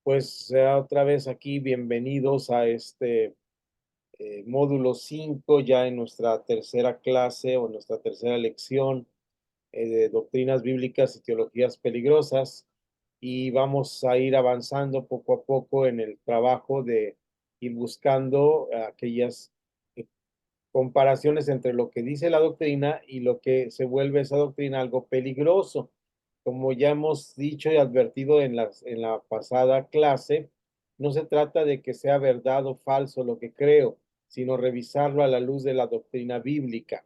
Pues sea otra vez aquí, bienvenidos a este módulo 5 ya en nuestra tercera clase o nuestra tercera lección de doctrinas bíblicas y teologías peligrosas. Y vamos a ir avanzando poco a poco en el trabajo de ir buscando aquellas eh, comparaciones entre lo que dice la doctrina y lo que se vuelve esa doctrina algo peligroso. Como ya hemos dicho y advertido en la pasada clase, no se trata de que sea verdad o falso lo que creo, sino revisarlo a la luz de la doctrina bíblica.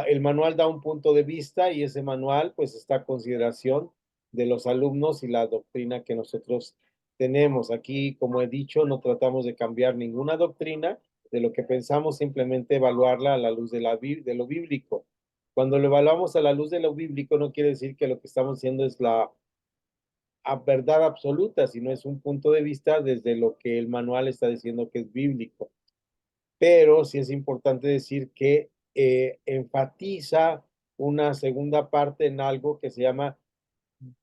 El manual da un punto de vista y ese manual pues está a consideración de los alumnos y la doctrina que nosotros tenemos. Aquí, como he dicho, no tratamos de cambiar ninguna doctrina de lo que pensamos, simplemente evaluarla a la luz de lo bíblico. Cuando lo evaluamos a la luz de lo bíblico, no quiere decir que lo que estamos haciendo es la verdad absoluta, sino es un punto de vista desde lo que el manual está diciendo que es bíblico. Pero sí es importante decir que enfatiza una segunda parte en algo que se llama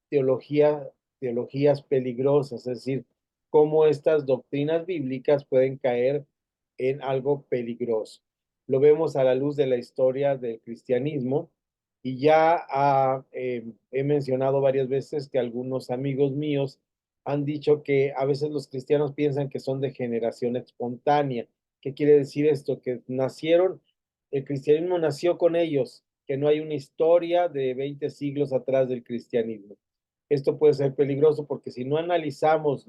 teología, teologías peligrosas, es decir, cómo estas doctrinas bíblicas pueden caer en algo peligroso. Lo vemos a la luz de la historia del cristianismo y ya he mencionado varias veces que algunos amigos míos han dicho que a veces los cristianos piensan que son de generación espontánea. ¿Qué quiere decir esto? Que nacieron, el cristianismo nació con ellos, que no hay una historia de 20 siglos atrás del cristianismo. Esto puede ser peligroso porque si no analizamos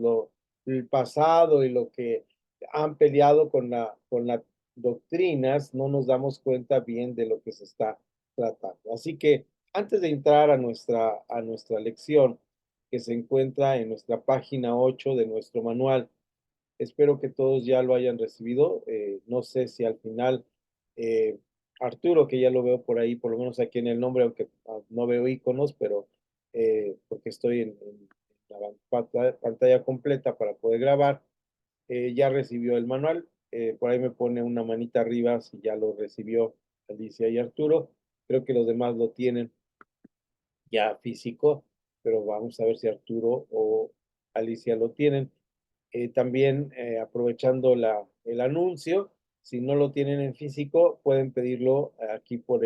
el pasado y lo que han peleado con las doctrinas, no nos damos cuenta bien de lo que se está tratando. Así que antes de entrar a nuestra lección, que se encuentra en nuestra página 8 de nuestro manual, espero que todos ya lo hayan recibido. No sé si al final eh, Arturo, que ya lo veo por ahí, por lo menos aquí en el nombre, aunque no veo iconos, pero porque estoy en la pantalla completa para poder grabar, ya recibió el manual. Por ahí me pone una manita arriba si ya lo recibió Alicia y Arturo. Creo que los demás lo tienen ya físico, pero vamos a ver si Arturo o Alicia lo tienen. También aprovechando el anuncio, si no lo tienen en físico, pueden pedirlo aquí por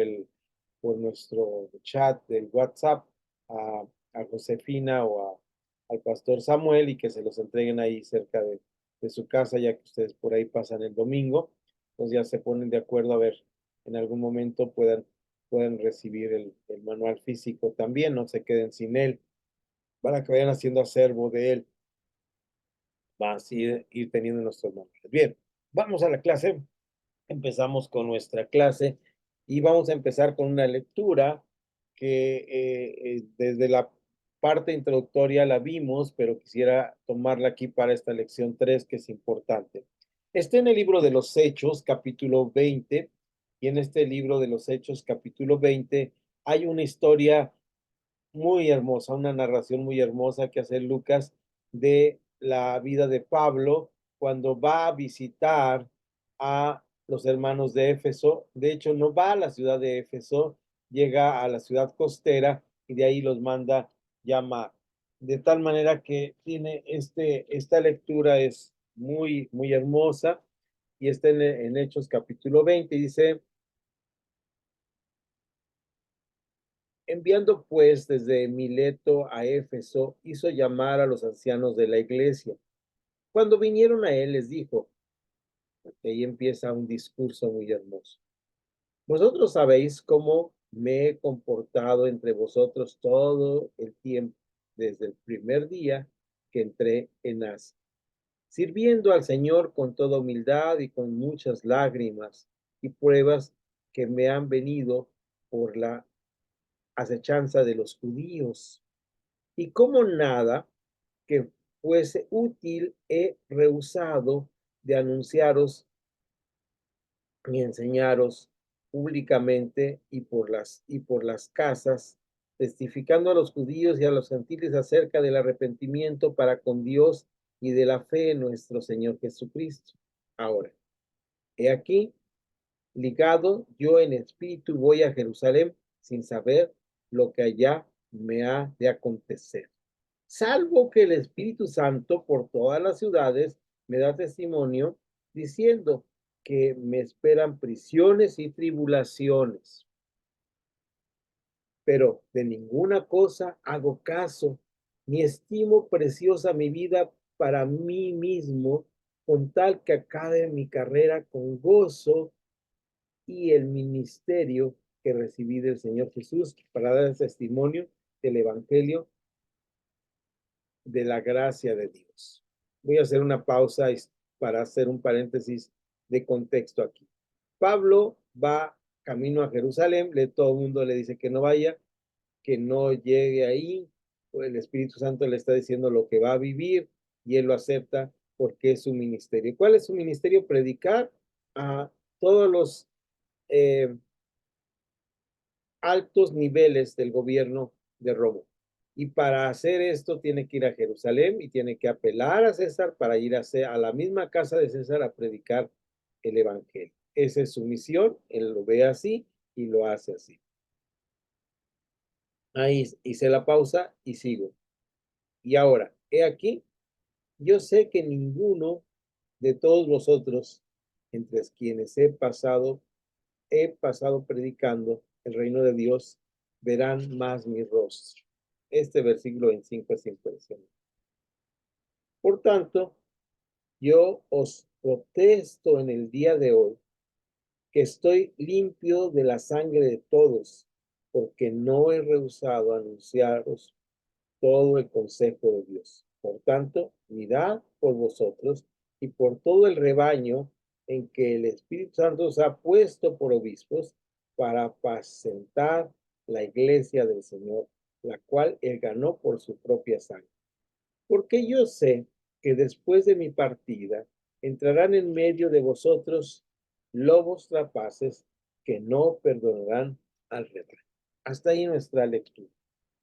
nuestro chat del WhatsApp a, a Josefina al pastor Samuel y que se los entreguen ahí cerca de su casa, ya que ustedes por ahí pasan el domingo. Entonces ya se ponen de acuerdo a ver, en algún momento puedan recibir el manual físico también, no se queden sin él, para que vayan haciendo acervo de él, va así ir teniendo nuestros manuales. Bien, vamos a la clase. Empezamos con nuestra clase y vamos a empezar con una lectura que desde la parte introductoria la vimos, pero quisiera tomarla aquí para esta lección 3 que es importante. Está en el libro de los Hechos, capítulo 20, y en este libro de los Hechos, capítulo 20, hay una historia muy hermosa, una narración muy hermosa que hace Lucas de la vida de Pablo cuando va a visitar a los hermanos de Éfeso. De hecho, no va a la ciudad de Éfeso, llega a la ciudad costera y de ahí los manda llamar. De tal manera que tiene esta lectura es muy, muy hermosa y está en Hechos capítulo 20 y dice: enviando pues desde Mileto a Éfeso, hizo llamar a los ancianos de la iglesia. Cuando vinieron a él, les dijo, y ahí empieza un discurso muy hermoso. Vosotros sabéis cómo me he comportado entre vosotros todo el tiempo, desde el primer día que entré en Asia, sirviendo al Señor con toda humildad y con muchas lágrimas y pruebas que me han venido por la acechanza de los judíos. Y como nada que fuese útil he rehusado de anunciaros y enseñaros públicamente y por las casas, testificando a los judíos y a los gentiles acerca del arrepentimiento para con Dios y de la fe en nuestro Señor Jesucristo. Ahora, he aquí, ligado yo en espíritu voy a Jerusalén sin saber lo que allá me ha de acontecer, salvo que el Espíritu Santo por todas las ciudades me da testimonio diciendo que me esperan prisiones y tribulaciones. Pero de ninguna cosa hago caso, ni estimo preciosa mi vida para mí mismo, con tal que acabe mi carrera con gozo y el ministerio que recibí del Señor Jesús para dar testimonio del Evangelio de la gracia de Dios. Voy a hacer una pausa para hacer un paréntesis de contexto aquí. Pablo va camino a Jerusalén, todo el mundo le dice que no vaya, que no llegue ahí, pues el Espíritu Santo le está diciendo lo que va a vivir y él lo acepta porque es su ministerio. ¿Cuál es su ministerio? Predicar a todos los eh, altos niveles del gobierno de Roma. Y para hacer esto tiene que ir a Jerusalén y tiene que apelar a César para ir a la misma casa de César a predicar el Evangelio. Esa es su misión, él lo ve así y lo hace así. Ahí hice la pausa y sigo. Y ahora, he aquí, yo sé que ninguno de todos vosotros, entre quienes he pasado predicando el reino de Dios, verán más mi rostro. Este versículo 25 es impresionante. Por tanto, yo os protesto en el día de hoy que estoy limpio de la sangre de todos, porque no he rehusado anunciaros todo el consejo de Dios. Por tanto, mirad por vosotros y por todo el rebaño en que el Espíritu Santo os ha puesto por obispos para apacentar la iglesia del Señor, la cual él ganó por su propia sangre. Porque yo sé que después de mi partida entrarán en medio de vosotros lobos rapaces que no perdonarán al rebaño. Hasta ahí nuestra lectura.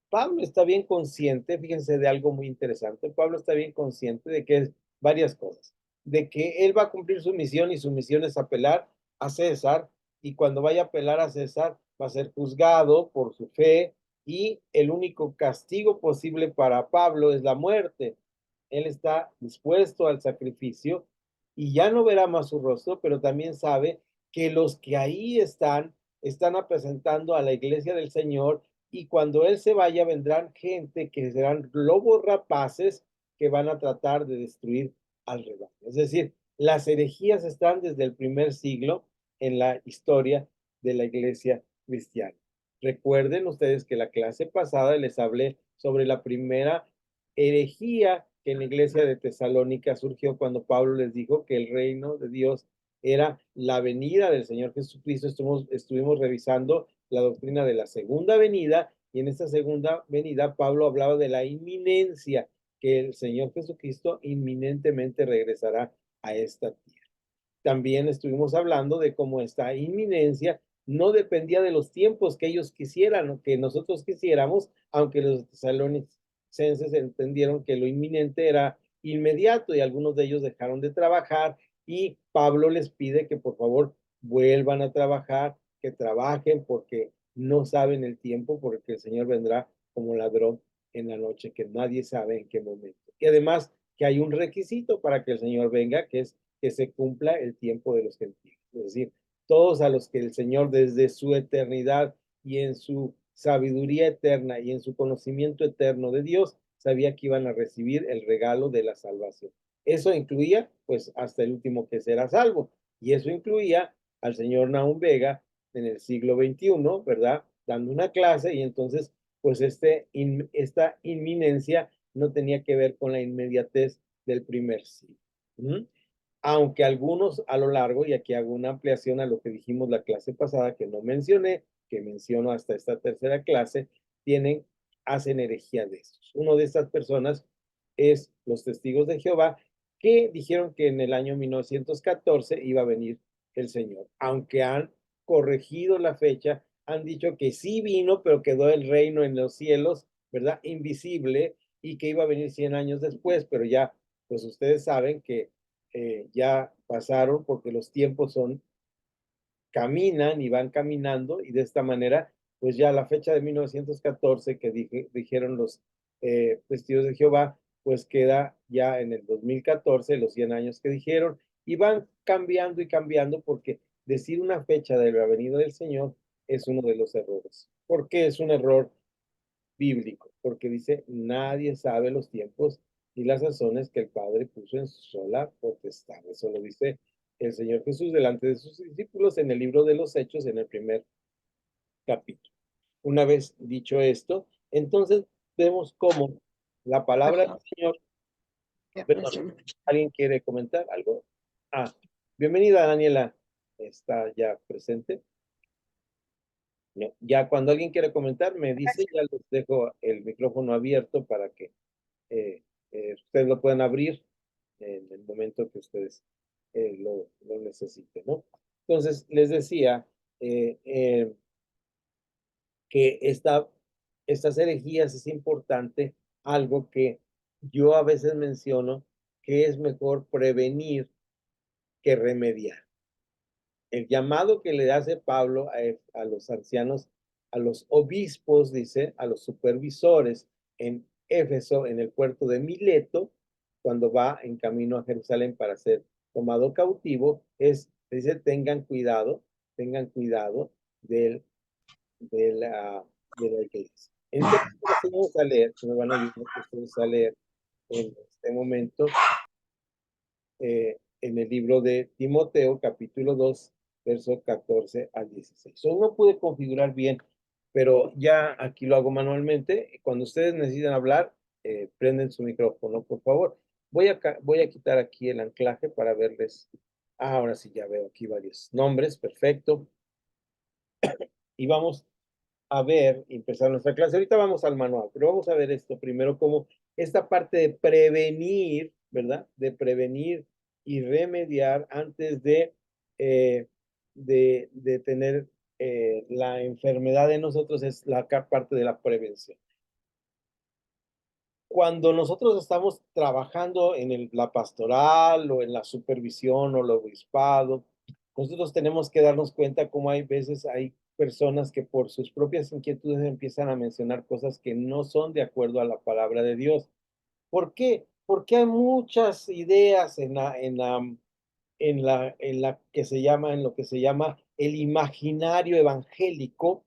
Pablo está bien consciente, fíjense de algo muy interesante, Pablo está bien consciente de que es varias cosas, de que él va a cumplir su misión y su misión es apelar a César y cuando vaya a apelar a César va a ser juzgado por su fe y el único castigo posible para Pablo es la muerte. Él está dispuesto al sacrificio y ya no verá más su rostro, pero también sabe que los que ahí están presentando a la iglesia del Señor y cuando él se vaya vendrán gente que serán lobos rapaces que van a tratar de destruir al rebaño. Es decir, las herejías están desde el primer siglo en la historia de la iglesia cristiana. Recuerden ustedes que la clase pasada les hablé sobre la primera herejía que en la iglesia de Tesalónica surgió cuando Pablo les dijo que el reino de Dios era la venida del Señor Jesucristo. Estuvimos revisando la doctrina de la segunda venida y en esta segunda venida Pablo hablaba de la inminencia, que el Señor Jesucristo inminentemente regresará a esta tierra. También estuvimos hablando de cómo esta inminencia no dependía de los tiempos que ellos quisieran o que nosotros quisiéramos, aunque los tesalonicenses entendieron que lo inminente era inmediato y algunos de ellos dejaron de trabajar y Pablo les pide que por favor vuelvan a trabajar, que trabajen porque no saben el tiempo, porque el Señor vendrá como ladrón en la noche, que nadie sabe en qué momento. Y además que hay un requisito para que el Señor venga, que es que se cumpla el tiempo de los gentiles. Es decir, todos a los que el Señor desde su eternidad y en su sabiduría eterna y en su conocimiento eterno de Dios, sabía que iban a recibir el regalo de la salvación. Eso incluía, pues, hasta el último que será salvo. Y eso incluía al señor Nahum Vega en el siglo XXI, ¿verdad? Dando una clase y entonces, pues, esta inminencia no tenía que ver con la inmediatez del primer siglo. ¿Mm? Aunque algunos a lo largo, y aquí hago una ampliación a lo que dijimos la clase pasada, que no mencioné, que menciono hasta esta tercera clase, hacen herejía de estos. Uno de estas personas es los testigos de Jehová, que dijeron que en el año 1914 iba a venir el Señor. Aunque han corregido la fecha, han dicho que sí vino, pero quedó el reino en los cielos, ¿verdad? Invisible, y que iba a venir 100 años después, pero ya, pues ustedes saben que ya pasaron porque los tiempos caminan y van caminando y de esta manera, pues ya la fecha de 1914 que dijeron los Testigos de Jehová, pues queda ya en el 2014, los 100 años que dijeron, y van cambiando y cambiando porque decir una fecha de la venida del Señor es uno de los errores. ¿Por qué es un error bíblico? Porque dice, nadie sabe los tiempos y las razones que el Padre puso en su sola potestad. Eso lo dice el Señor Jesús delante de sus discípulos en el libro de los Hechos, en el primer capítulo. Una vez dicho esto, entonces vemos cómo la palabra del Señor, perdón, ¿alguien quiere comentar algo? Ah, bienvenida Daniela, está ya presente. No, ya cuando alguien quiere comentar, me dice, ya les dejo el micrófono abierto para que eh, ustedes lo puedan abrir en el momento que ustedes lo necesiten, ¿no? Entonces, les decía, eh, eh, que estas herejías es importante, algo que yo a veces menciono, que es mejor prevenir que remediar. El llamado que le hace Pablo a los ancianos, a los obispos, dice, a los supervisores en Éfeso, en el puerto de Mileto, cuando va en camino a Jerusalén para ser tomado cautivo, dice, tengan cuidado del de la iglesia. Entonces, vamos a leer, me van a ayudar ustedes a leer en este momento en el libro de Timoteo, capítulo 2 verso 14 al 16. So, no pude configurar bien, pero ya aquí lo hago manualmente. Cuando ustedes necesitan hablar, prenden su micrófono, por favor. Voy a quitar aquí el anclaje para verles. Ahora sí, ya veo aquí varios nombres, perfecto. Y vamos a ver, empezar nuestra clase. Ahorita vamos al manual, pero vamos a ver esto primero como esta parte de prevenir, ¿verdad? De prevenir y remediar antes de tener la enfermedad de nosotros es la parte de la prevención. Cuando nosotros estamos trabajando en la pastoral o en la supervisión o el obispado, nosotros tenemos que darnos cuenta cómo hay veces hay personas que por sus propias inquietudes empiezan a mencionar cosas que no son de acuerdo a la palabra de Dios. ¿Por qué? Porque hay muchas ideas en la que se llama, en lo que se llama el imaginario evangélico,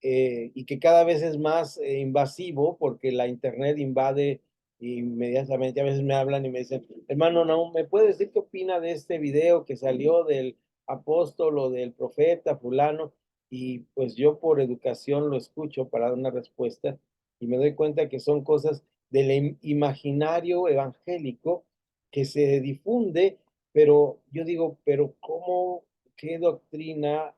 y que cada vez es más invasivo porque la internet invade inmediatamente. A veces me hablan y me dicen, hermano, no, ¿me puede decir qué opina de este video que salió del apóstol o del profeta fulano? Y pues yo por educación lo escucho para dar una respuesta y me doy cuenta que son cosas del imaginario evangélico que se difunde, pero yo digo, pero ¿cómo, qué doctrina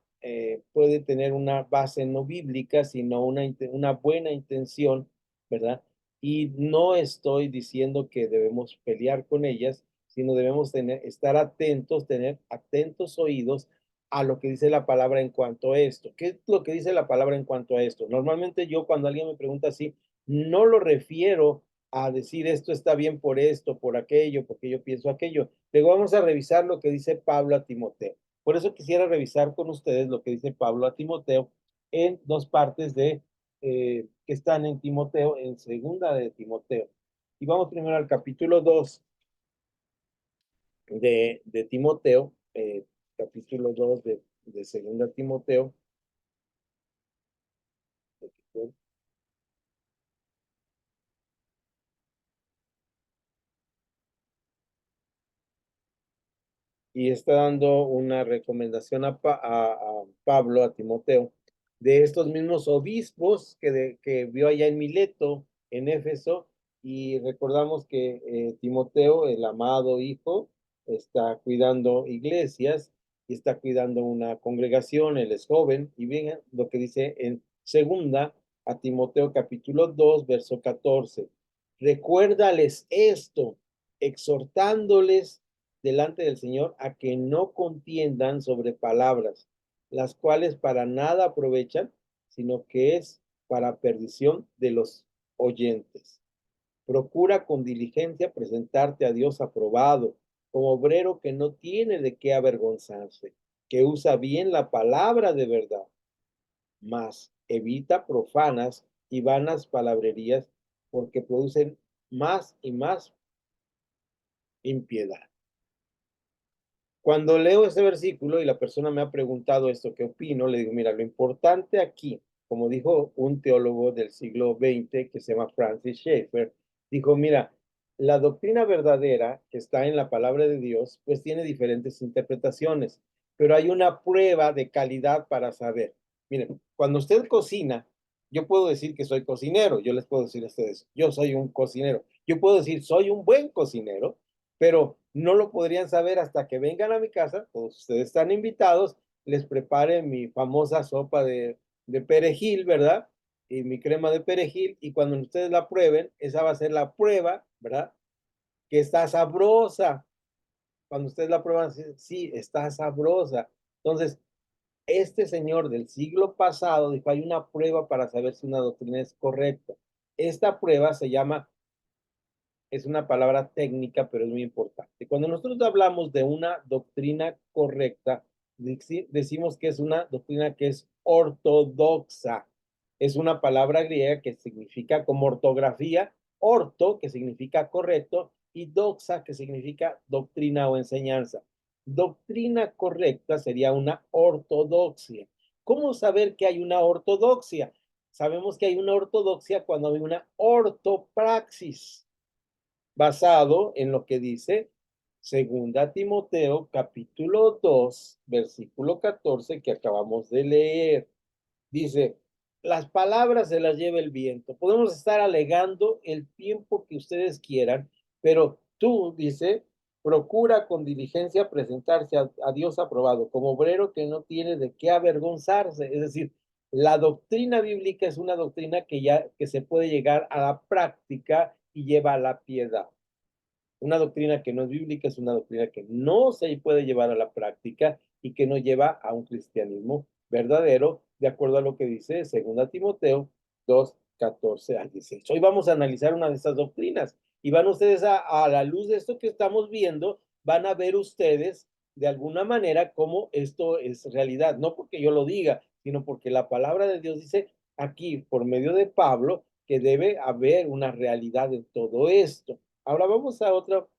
puede tener una base no bíblica, sino una buena intención, ¿verdad? Y no estoy diciendo que debemos pelear con ellas, sino debemos estar atentos, tener atentos oídos a lo que dice la palabra en cuanto a esto. ¿Qué es lo que dice la palabra en cuanto a esto? Normalmente yo cuando alguien me pregunta así, no lo refiero a decir esto está bien por esto, por aquello, porque yo pienso aquello. Luego vamos a revisar lo que dice Pablo a Timoteo. Por eso quisiera revisar con ustedes lo que dice Pablo a Timoteo en dos partes que están en Timoteo, en segunda de Timoteo. Y vamos primero al capítulo 2 de Timoteo, capítulo 2 de segunda Timoteo. Y está dando una recomendación a Pablo, a Timoteo, de estos mismos obispos que vio allá en Mileto, en Éfeso, y recordamos que Timoteo, el amado hijo, está cuidando iglesias y está cuidando una congregación, él es joven, y bien lo que dice en segunda a Timoteo capítulo 2 verso 14. Recuérdales esto, exhortándoles delante del Señor a que no contiendan sobre palabras, las cuales para nada aprovechan, sino que es para perdición de los oyentes. Procura con diligencia presentarte a Dios aprobado, como obrero que no tiene de qué avergonzarse, que usa bien la palabra de verdad, mas evita profanas y vanas palabrerías, porque producen más y más impiedad. Cuando leo este versículo y la persona me ha preguntado esto, ¿qué opino? Le digo, mira, lo importante aquí, como dijo un teólogo del siglo XX que se llama Francis Schaeffer, dijo, mira, la doctrina verdadera que está en la palabra de Dios, pues tiene diferentes interpretaciones, pero hay una prueba de calidad para saber. Miren, cuando usted cocina, yo puedo decir que soy cocinero, yo les puedo decir a ustedes, yo soy un cocinero, yo puedo decir, soy un buen cocinero, pero no lo podrían saber hasta que vengan a mi casa, todos ustedes están invitados, les prepare mi famosa sopa de perejil, ¿verdad? Y mi crema de perejil, y cuando ustedes la prueben, esa va a ser la prueba, ¿verdad? Que está sabrosa. Cuando ustedes la prueban, sí, está sabrosa. Entonces, este señor del siglo pasado dijo, hay una prueba para saber si una doctrina es correcta. Esta prueba se llama, es una palabra técnica, pero es muy importante. Cuando nosotros hablamos de una doctrina correcta, decimos que es una doctrina que es ortodoxa. Es una palabra griega que significa como ortografía, orto, que significa correcto, y doxa, que significa doctrina o enseñanza. Doctrina correcta sería una ortodoxia. ¿Cómo saber que hay una ortodoxia? Sabemos que hay una ortodoxia cuando hay una ortopraxis basado en lo que dice Segunda Timoteo capítulo 2 versículo 14 que acabamos de leer. Dice, las palabras se las lleva el viento. Podemos estar alegando el tiempo que ustedes quieran, pero tú, dice, procura con diligencia presentarse a Dios aprobado, como obrero que no tiene de qué avergonzarse. Es decir, la doctrina bíblica es una doctrina que se puede llegar a la práctica y lleva a la piedad. Una doctrina que no es bíblica es una doctrina que no se puede llevar a la práctica y que no lleva a un cristianismo verdadero, de acuerdo a lo que dice 2 Timoteo 2, 14 al 16. Hoy vamos a analizar una de estas doctrinas y van ustedes a la luz de esto que estamos viendo, van a ver ustedes de alguna manera cómo esto es realidad, no porque yo lo diga, sino porque la palabra de Dios dice aquí, por medio de Pablo, que debe haber una realidad en todo esto. Ahora vamos a otro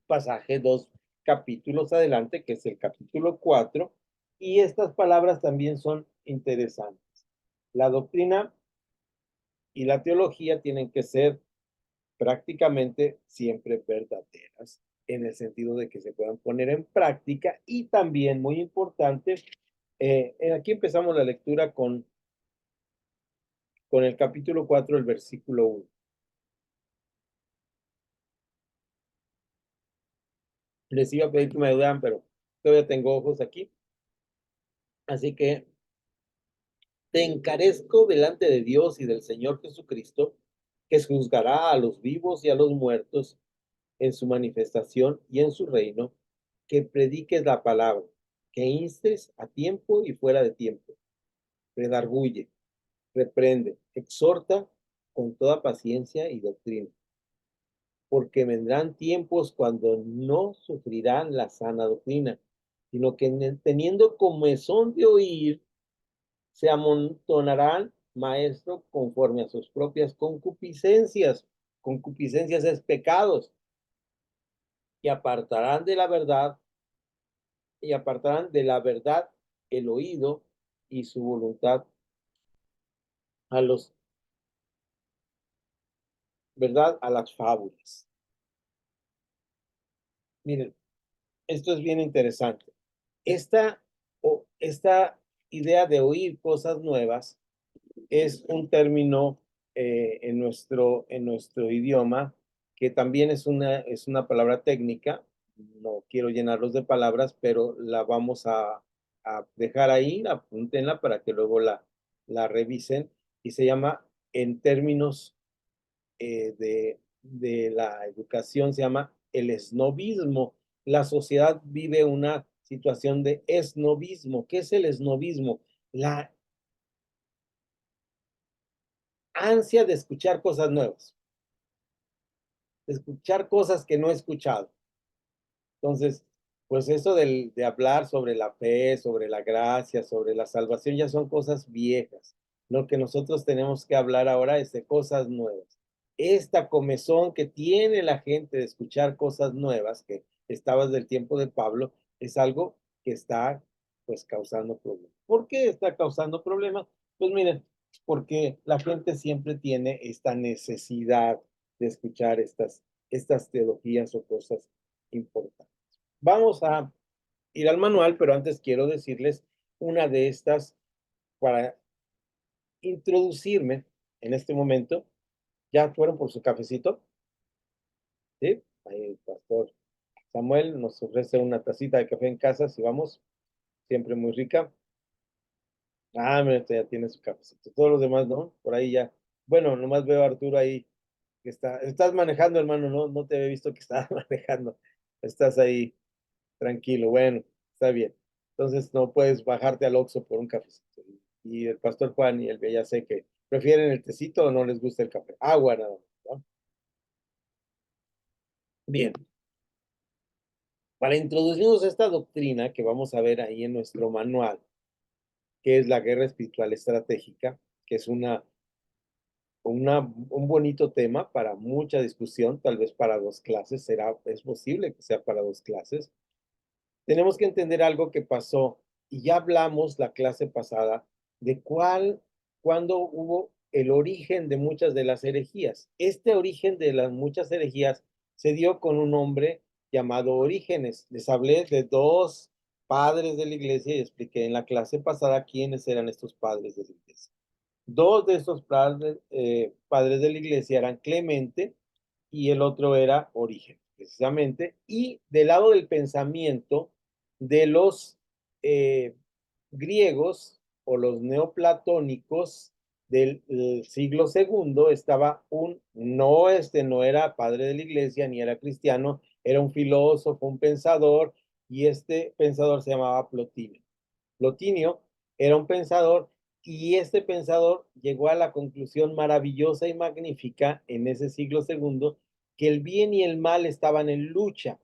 pasaje, dos capítulos adelante, que es el capítulo 4, y estas palabras también son interesantes. La doctrina y la teología tienen que ser prácticamente siempre verdaderas, en el sentido de que se puedan poner en práctica y también, muy importante, aquí empezamos la lectura con el capítulo 4, el versículo 1. Les iba a pedir que me ayudaran, pero todavía tengo ojos aquí. Así que te encarezco delante de Dios y del Señor Jesucristo, que juzgará a los vivos y a los muertos en su manifestación y en su reino, que prediques la palabra, que instes a tiempo y fuera de tiempo, redarguye, reprende, exhorta con toda paciencia y doctrina, porque vendrán tiempos cuando no sufrirán la sana doctrina, sino que teniendo comezón de oír, se amontonarán maestros conforme a sus propias concupiscencias. Concupiscencias es pecados. Y apartarán de la verdad el oído y su voluntad a los, ¿verdad? A las fábulas. Miren, esto es bien interesante. Esta idea de oír cosas nuevas es un término en nuestro idioma que también es una palabra técnica. No quiero llenarlos de palabras, pero la vamos a dejar ahí, apúntenla para que luego la revisen. Y se llama, en términos de la educación, se llama el esnobismo. La sociedad vive una situación de esnobismo. ¿Qué es el esnobismo? La ansia de escuchar cosas nuevas, de escuchar cosas que no he escuchado. Entonces, pues eso de hablar sobre la fe, sobre la gracia, sobre la salvación, ya son cosas viejas. Lo que nosotros tenemos que hablar ahora es de cosas nuevas. esta comezón que tiene la gente de escuchar cosas nuevas, que estaba desde el tiempo de Pablo, es algo que está pues causando problemas. ¿Por qué está causando problemas? Pues miren, porque la gente siempre tiene esta necesidad de escuchar estas teologías o cosas importantes. Vamos a ir al manual, pero antes quiero decirles una de estas para introducirme en este momento. ¿Ya fueron por su cafecito? ¿Sí? Ahí el pastor Samuel nos ofrece una tacita de café en casa, si vamos, siempre muy rica. Ah, mira, este ya tiene su cafecito. Todos los demás, ¿no? Por ahí ya. Bueno, nomás veo a Arturo ahí que estás manejando, hermano, no te había visto que estabas manejando. Estás ahí tranquilo, bueno, está bien. Entonces no puedes bajarte al Oxxo por un cafecito. Y el pastor Juan y el ya sé que prefieren el tecito o no les gusta el café. Agua nada más, ¿no? Bien, para introducirnos a esta doctrina que vamos a ver ahí en nuestro manual, que es la guerra espiritual estratégica, que es un bonito tema para mucha discusión, tal vez para dos clases, es posible que sea para dos clases. Tenemos que entender algo que pasó, y ya hablamos la clase pasada de cuándo hubo el origen de muchas de las herejías. Este origen de las muchas herejías se dio con un hombre llamado Orígenes. Les hablé de dos padres de la iglesia y expliqué en la clase pasada quiénes eran estos padres de la iglesia. Dos de esos padres de la iglesia eran Clemente y el otro era Origen, precisamente. Y del lado del pensamiento de los eh, griegos o los neoplatónicos del siglo segundo estaba no era padre de la iglesia ni era cristiano, era un filósofo, un pensador, y este pensador se llamaba Plotinio. Plotinio era un pensador y este pensador llegó a la conclusión maravillosa y magnífica en ese siglo segundo que el bien y el mal estaban en lucha,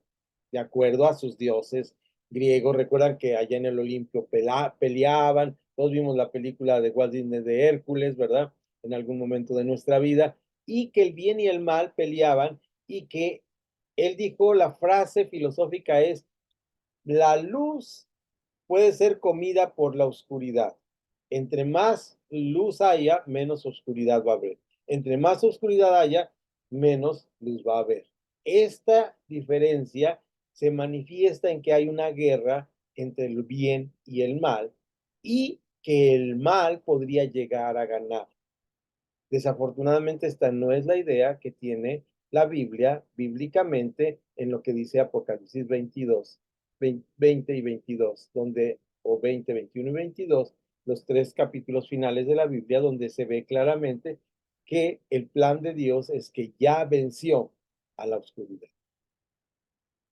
de acuerdo a sus dioses griegos. Recuerdan que allá en el Olimpio peleaban, todos vimos la película de Walt Disney de Hércules, ¿verdad? En algún momento de nuestra vida, y que el bien y el mal peleaban y que él dijo, la frase filosófica es, la luz puede ser comida por la oscuridad. Entre más luz haya, menos oscuridad va a haber. Entre más oscuridad haya, menos luz va a haber. Esta diferencia se manifiesta en que hay una guerra entre el bien y el mal y que el mal podría llegar a ganar. Desafortunadamente, esta no es la idea que tiene la Biblia bíblicamente en lo que dice Apocalipsis 22, 20 y 22, donde, o 20, 21 y 22, los tres capítulos finales de la Biblia, donde se ve claramente que el plan de Dios es que ya venció a la oscuridad.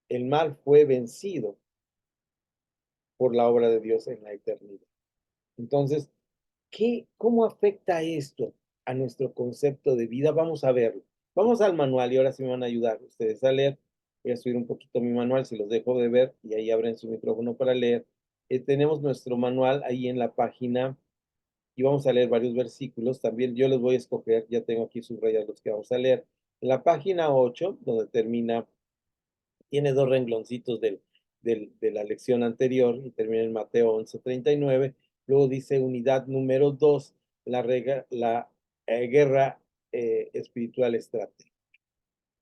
El mal fue vencido por la obra de Dios en la eternidad. Entonces, ¿cómo afecta esto a nuestro concepto de vida? Vamos a verlo. Vamos al manual y ahora sí me van a ayudar ustedes a leer. Voy a subir un poquito mi manual si los dejo de ver y ahí abren su micrófono para leer. Tenemos nuestro manual ahí en la página y vamos a leer varios versículos. También yo los voy a escoger, ya tengo aquí subrayados los que vamos a leer. En la página 8, donde termina, tiene dos rengloncitos de la lección anterior y termina en Mateo 11:39. Luego dice unidad número 2, la guerra espiritual estratégica.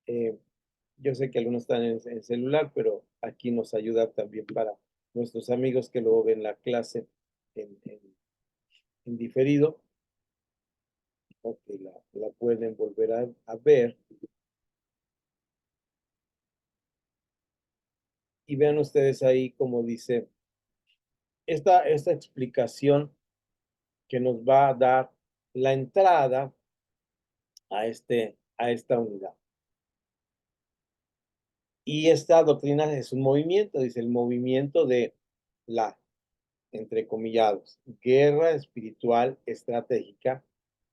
Eh, yo sé que algunos están en celular, pero aquí nos ayuda también para nuestros amigos que luego ven la clase en diferido, o que la pueden volver a ver. Y vean ustedes ahí como dice esta explicación que nos va a dar la entrada a esta unidad. Y esta doctrina es un movimiento, dice el movimiento de la, entre comillados, guerra espiritual estratégica,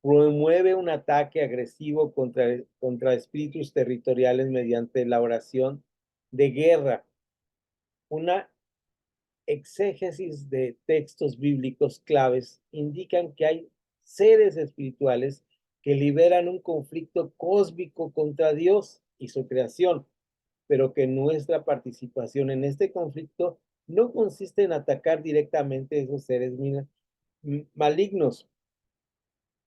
promueve un ataque agresivo contra espíritus territoriales mediante la oración de guerra, una exégesis de textos bíblicos claves indican que hay seres espirituales que liberan un conflicto cósmico contra Dios y su creación, pero que nuestra participación en este conflicto no consiste en atacar directamente a esos seres malignos,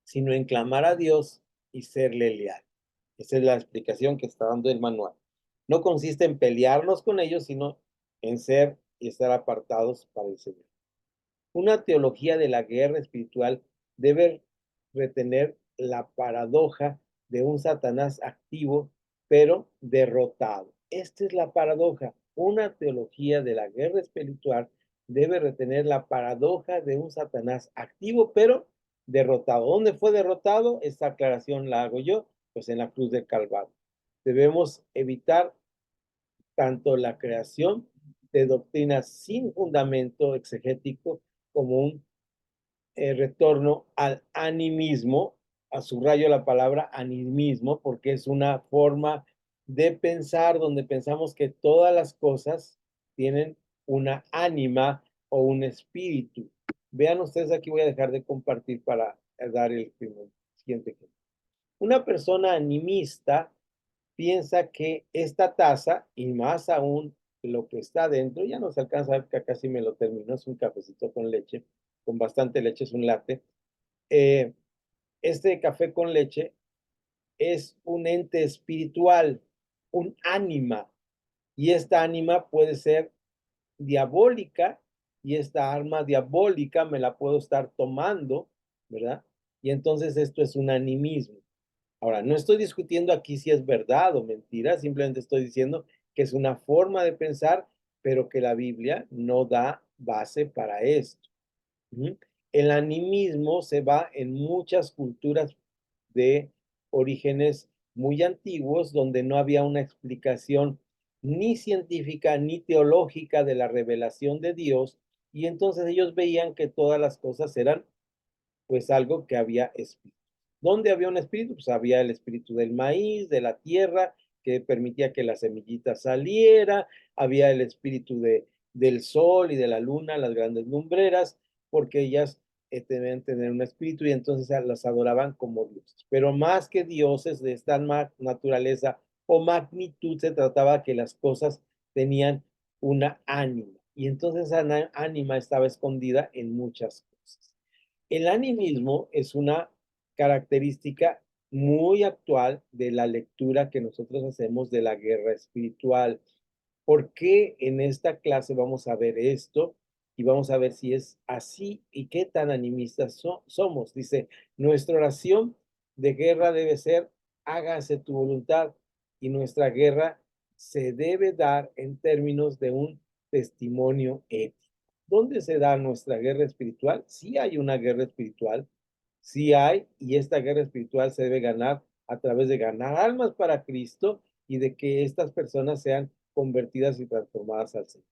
sino en clamar a Dios y serle leal. Esa es la explicación que está dando el manual. No consiste en pelearnos con ellos, sino en ser y estar apartados para el Señor. Una teología de la guerra espiritual debe retener la paradoja de un Satanás activo, pero derrotado. Esta es la paradoja. Una teología de la guerra espiritual debe retener la paradoja de un Satanás activo, pero derrotado. ¿Dónde fue derrotado? Esta aclaración la hago yo, pues en la cruz del Calvario. Debemos evitar tanto la creación de doctrinas sin fundamento exegético como un retorno al animismo, a subrayo la palabra animismo, porque es una forma de pensar donde pensamos que todas las cosas tienen una ánima o un espíritu. Vean ustedes, aquí voy a dejar de compartir para dar el siguiente ejemplo. Una persona animista piensa que esta taza, y más aún lo que está dentro, ya no se alcanza a ver, que casi me lo termino, es un cafecito con leche, con bastante leche, es un latte. Eh, este café con leche es un ente espiritual, un ánima, y esta ánima puede ser diabólica, y esta arma diabólica me la puedo estar tomando, ¿verdad? Y entonces esto es un animismo. Ahora, no estoy discutiendo aquí si es verdad o mentira, simplemente estoy diciendo que es una forma de pensar, pero que la Biblia no da base para esto. ¿Mm? El animismo se va en muchas culturas de orígenes muy antiguos, donde no había una explicación ni científica ni teológica de la revelación de Dios, y entonces ellos veían que todas las cosas eran pues algo que había espíritu. ¿Dónde había un espíritu? Pues había el espíritu del maíz, de la tierra, que permitía que la semillita saliera, había el espíritu del sol y de la luna, las grandes lumbreras, porque ellas deben tener un espíritu y entonces las adoraban como dioses. Pero más que dioses de esta naturaleza o magnitud, se trataba que las cosas tenían una ánima. Y entonces esa ánima estaba escondida en muchas cosas. El animismo es una característica muy actual de la lectura que nosotros hacemos de la guerra espiritual. ¿Por qué en esta clase vamos a ver esto? Y vamos a ver si es así y qué tan animistas somos. Dice, nuestra oración de guerra debe ser, hágase tu voluntad. Y nuestra guerra se debe dar en términos de un testimonio ético. ¿Dónde se da nuestra guerra espiritual? Sí hay una guerra espiritual, sí hay, y esta guerra espiritual se debe ganar a través de ganar almas para Cristo y de que estas personas sean convertidas y transformadas al Señor.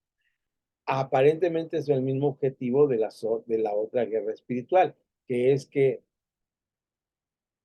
Aparentemente es el mismo objetivo de la otra guerra espiritual, que es que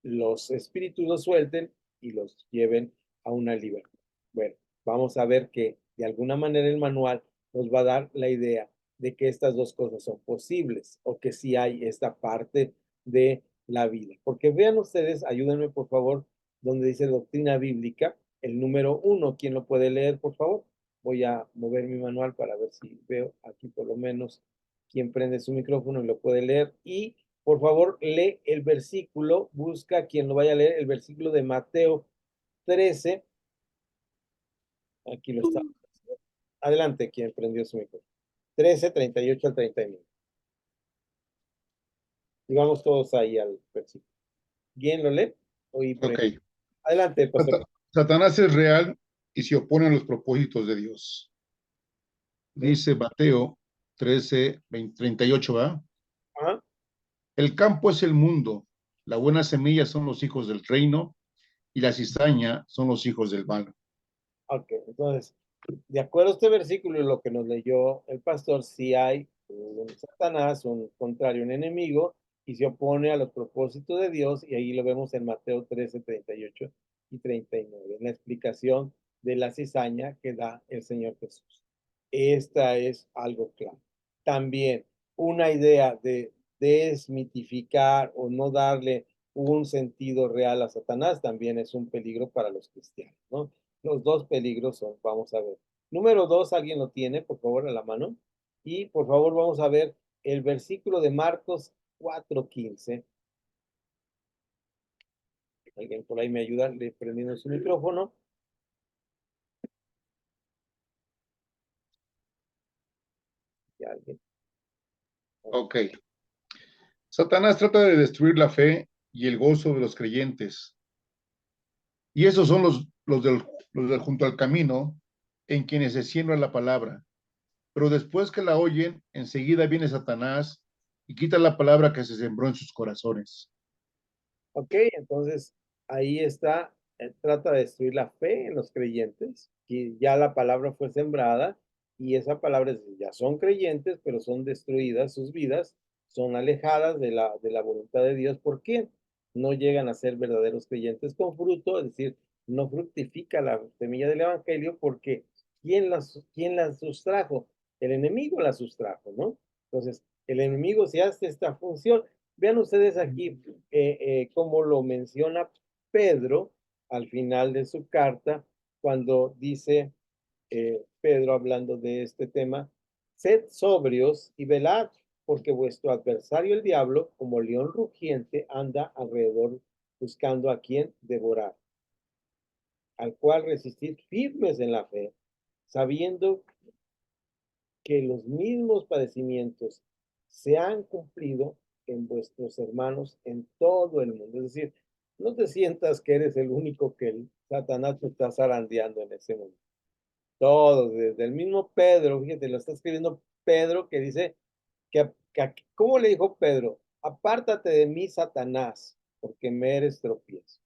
los espíritus los suelten y los lleven a una libertad. Bueno, vamos a ver que de alguna manera el manual nos va a dar la idea de que estas dos cosas son posibles o que sí hay esta parte de la vida. Porque vean ustedes, ayúdenme por favor, donde dice doctrina bíblica, el número 1, ¿quién lo puede leer, por favor? Voy a mover mi manual para ver si veo aquí por lo menos quién prende su micrófono y lo puede leer. Y por favor, lee el versículo, busca quien lo vaya a leer, el versículo de Mateo 13. Aquí lo está. Adelante, quien prendió su micrófono. 13, 38 al 39. Y vamos todos ahí al versículo. ¿Quién lo lee? Ok. Adelante, pastor. Satanás es real y se opone a los propósitos de Dios. Dice Mateo 13, 20, 38, ¿va? Ajá. El campo es el mundo, la buena semilla son los hijos del reino y la cizaña son los hijos del mal. Ok, entonces, de acuerdo a este versículo y lo que nos leyó el pastor, sí hay un Satanás, un contrario, un enemigo, y se opone a los propósitos de Dios, y ahí lo vemos en Mateo 13, 38 y 39, en la explicación de la cizaña que da el Señor Jesús. Esta es algo claro. También una idea de desmitificar o no darle un sentido real a Satanás, también es un peligro para los cristianos, ¿no? Los dos peligros son, vamos a ver. Número 2, ¿alguien lo tiene, por favor, a la mano? Y por favor, vamos a ver el versículo de Marcos 4:15. Alguien por ahí me ayuda, le prendiendo su micrófono. ¿Y alguien? Ok. Satanás trata de destruir la fe y el gozo de los creyentes. Y esos son los del junto al camino en quienes se siembra la palabra. Pero después que la oyen, enseguida viene Satanás y quita la palabra que se sembró en sus corazones. Ok, entonces ahí está, trata de destruir la fe en los creyentes, que ya la palabra fue sembrada y esa palabra ya son creyentes, pero son destruidas sus vidas, son alejadas de la voluntad de Dios. ¿Por qué? No llegan a ser verdaderos creyentes con fruto, es decir, no fructifica la semilla del evangelio porque ¿quién las sustrajo? El enemigo la sustrajo, ¿no? Entonces, el enemigo se hace esta función. Vean ustedes aquí como lo menciona Pedro al final de su carta, cuando dice Pedro hablando de este tema, sed sobrios y velad, porque vuestro adversario el diablo, como león rugiente, anda alrededor buscando a quien devorar, al cual resistid firmes en la fe, sabiendo que los mismos padecimientos se han cumplido en vuestros hermanos en todo el mundo. Es decir, no te sientas que eres el único que el Satanás te está zarandeando en ese mundo. Todos, desde el mismo Pedro, fíjate, lo está escribiendo Pedro que dice ¿cómo le dijo Pedro? Apártate de mí, Satanás, porque me eres tropiezo.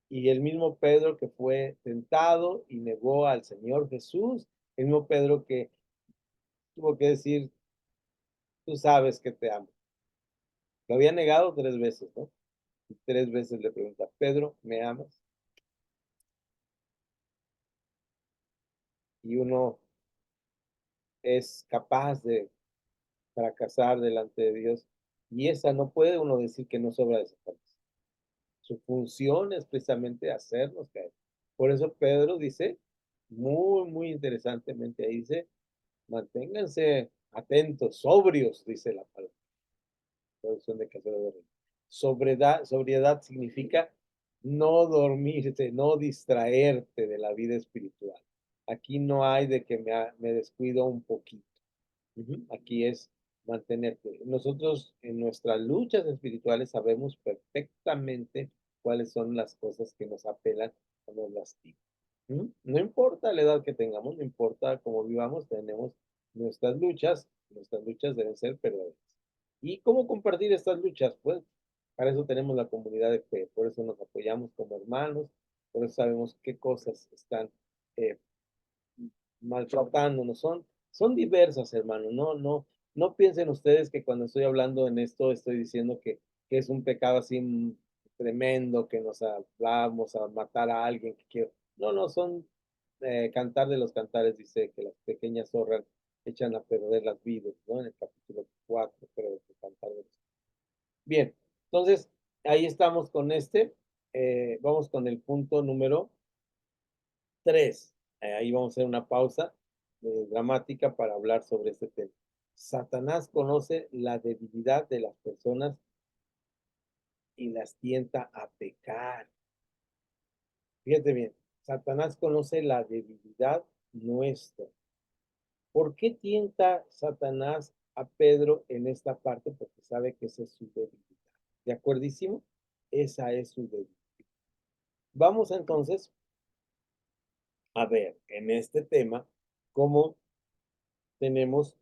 Y el mismo Pedro que fue tentado y negó al Señor Jesús, el mismo Pedro que tuvo que decir, tú sabes que te amo. Lo había negado 3 veces, ¿no? Y 3 veces le pregunta, Pedro, ¿me amas? Y uno es capaz de fracasar delante de Dios. Y esa no puede uno decir que no sobra de Satanás. Su función es precisamente hacernos caer. Por eso Pedro dice, muy, muy interesantemente, ahí dice, manténganse atentos, sobrios, dice la palabra. Traducción de Casero de Rey. Sobriedad significa no dormirte, no distraerte de la vida espiritual. Aquí no hay de que me descuido un poquito. Aquí es mantenerte. Nosotros en nuestras luchas espirituales sabemos perfectamente cuáles son las cosas que nos apelan o nos lastiman. No importa la edad que tengamos, no importa cómo vivamos, tenemos nuestras luchas deben ser verdaderas. ¿Y cómo compartir estas luchas? Pues para eso tenemos la comunidad de fe, por eso nos apoyamos como hermanos, por eso sabemos qué cosas están eh, maltratándonos. Son diversas, hermano. No piensen ustedes que cuando estoy hablando en esto estoy diciendo que es un pecado así tremendo, que nos vamos a matar a alguien que quiero. No, son Cantar de los Cantares dice que las pequeñas zorras echan a perder las vidas, ¿no? En el capítulo 4, creo, de Cantar de los Cantares. Bien, entonces ahí estamos con vamos con el punto número 3. Ahí vamos a hacer una pausa dramática para hablar sobre este tema. Satanás conoce la debilidad de las personas y las tienta a pecar. Fíjate bien, Satanás conoce la debilidad nuestra. ¿Por qué tienta Satanás a Pedro en esta parte? Porque sabe que esa es su debilidad. ¿De acuerdísimo? Esa es su debilidad. Vamos entonces a ver en este tema cómo tenemos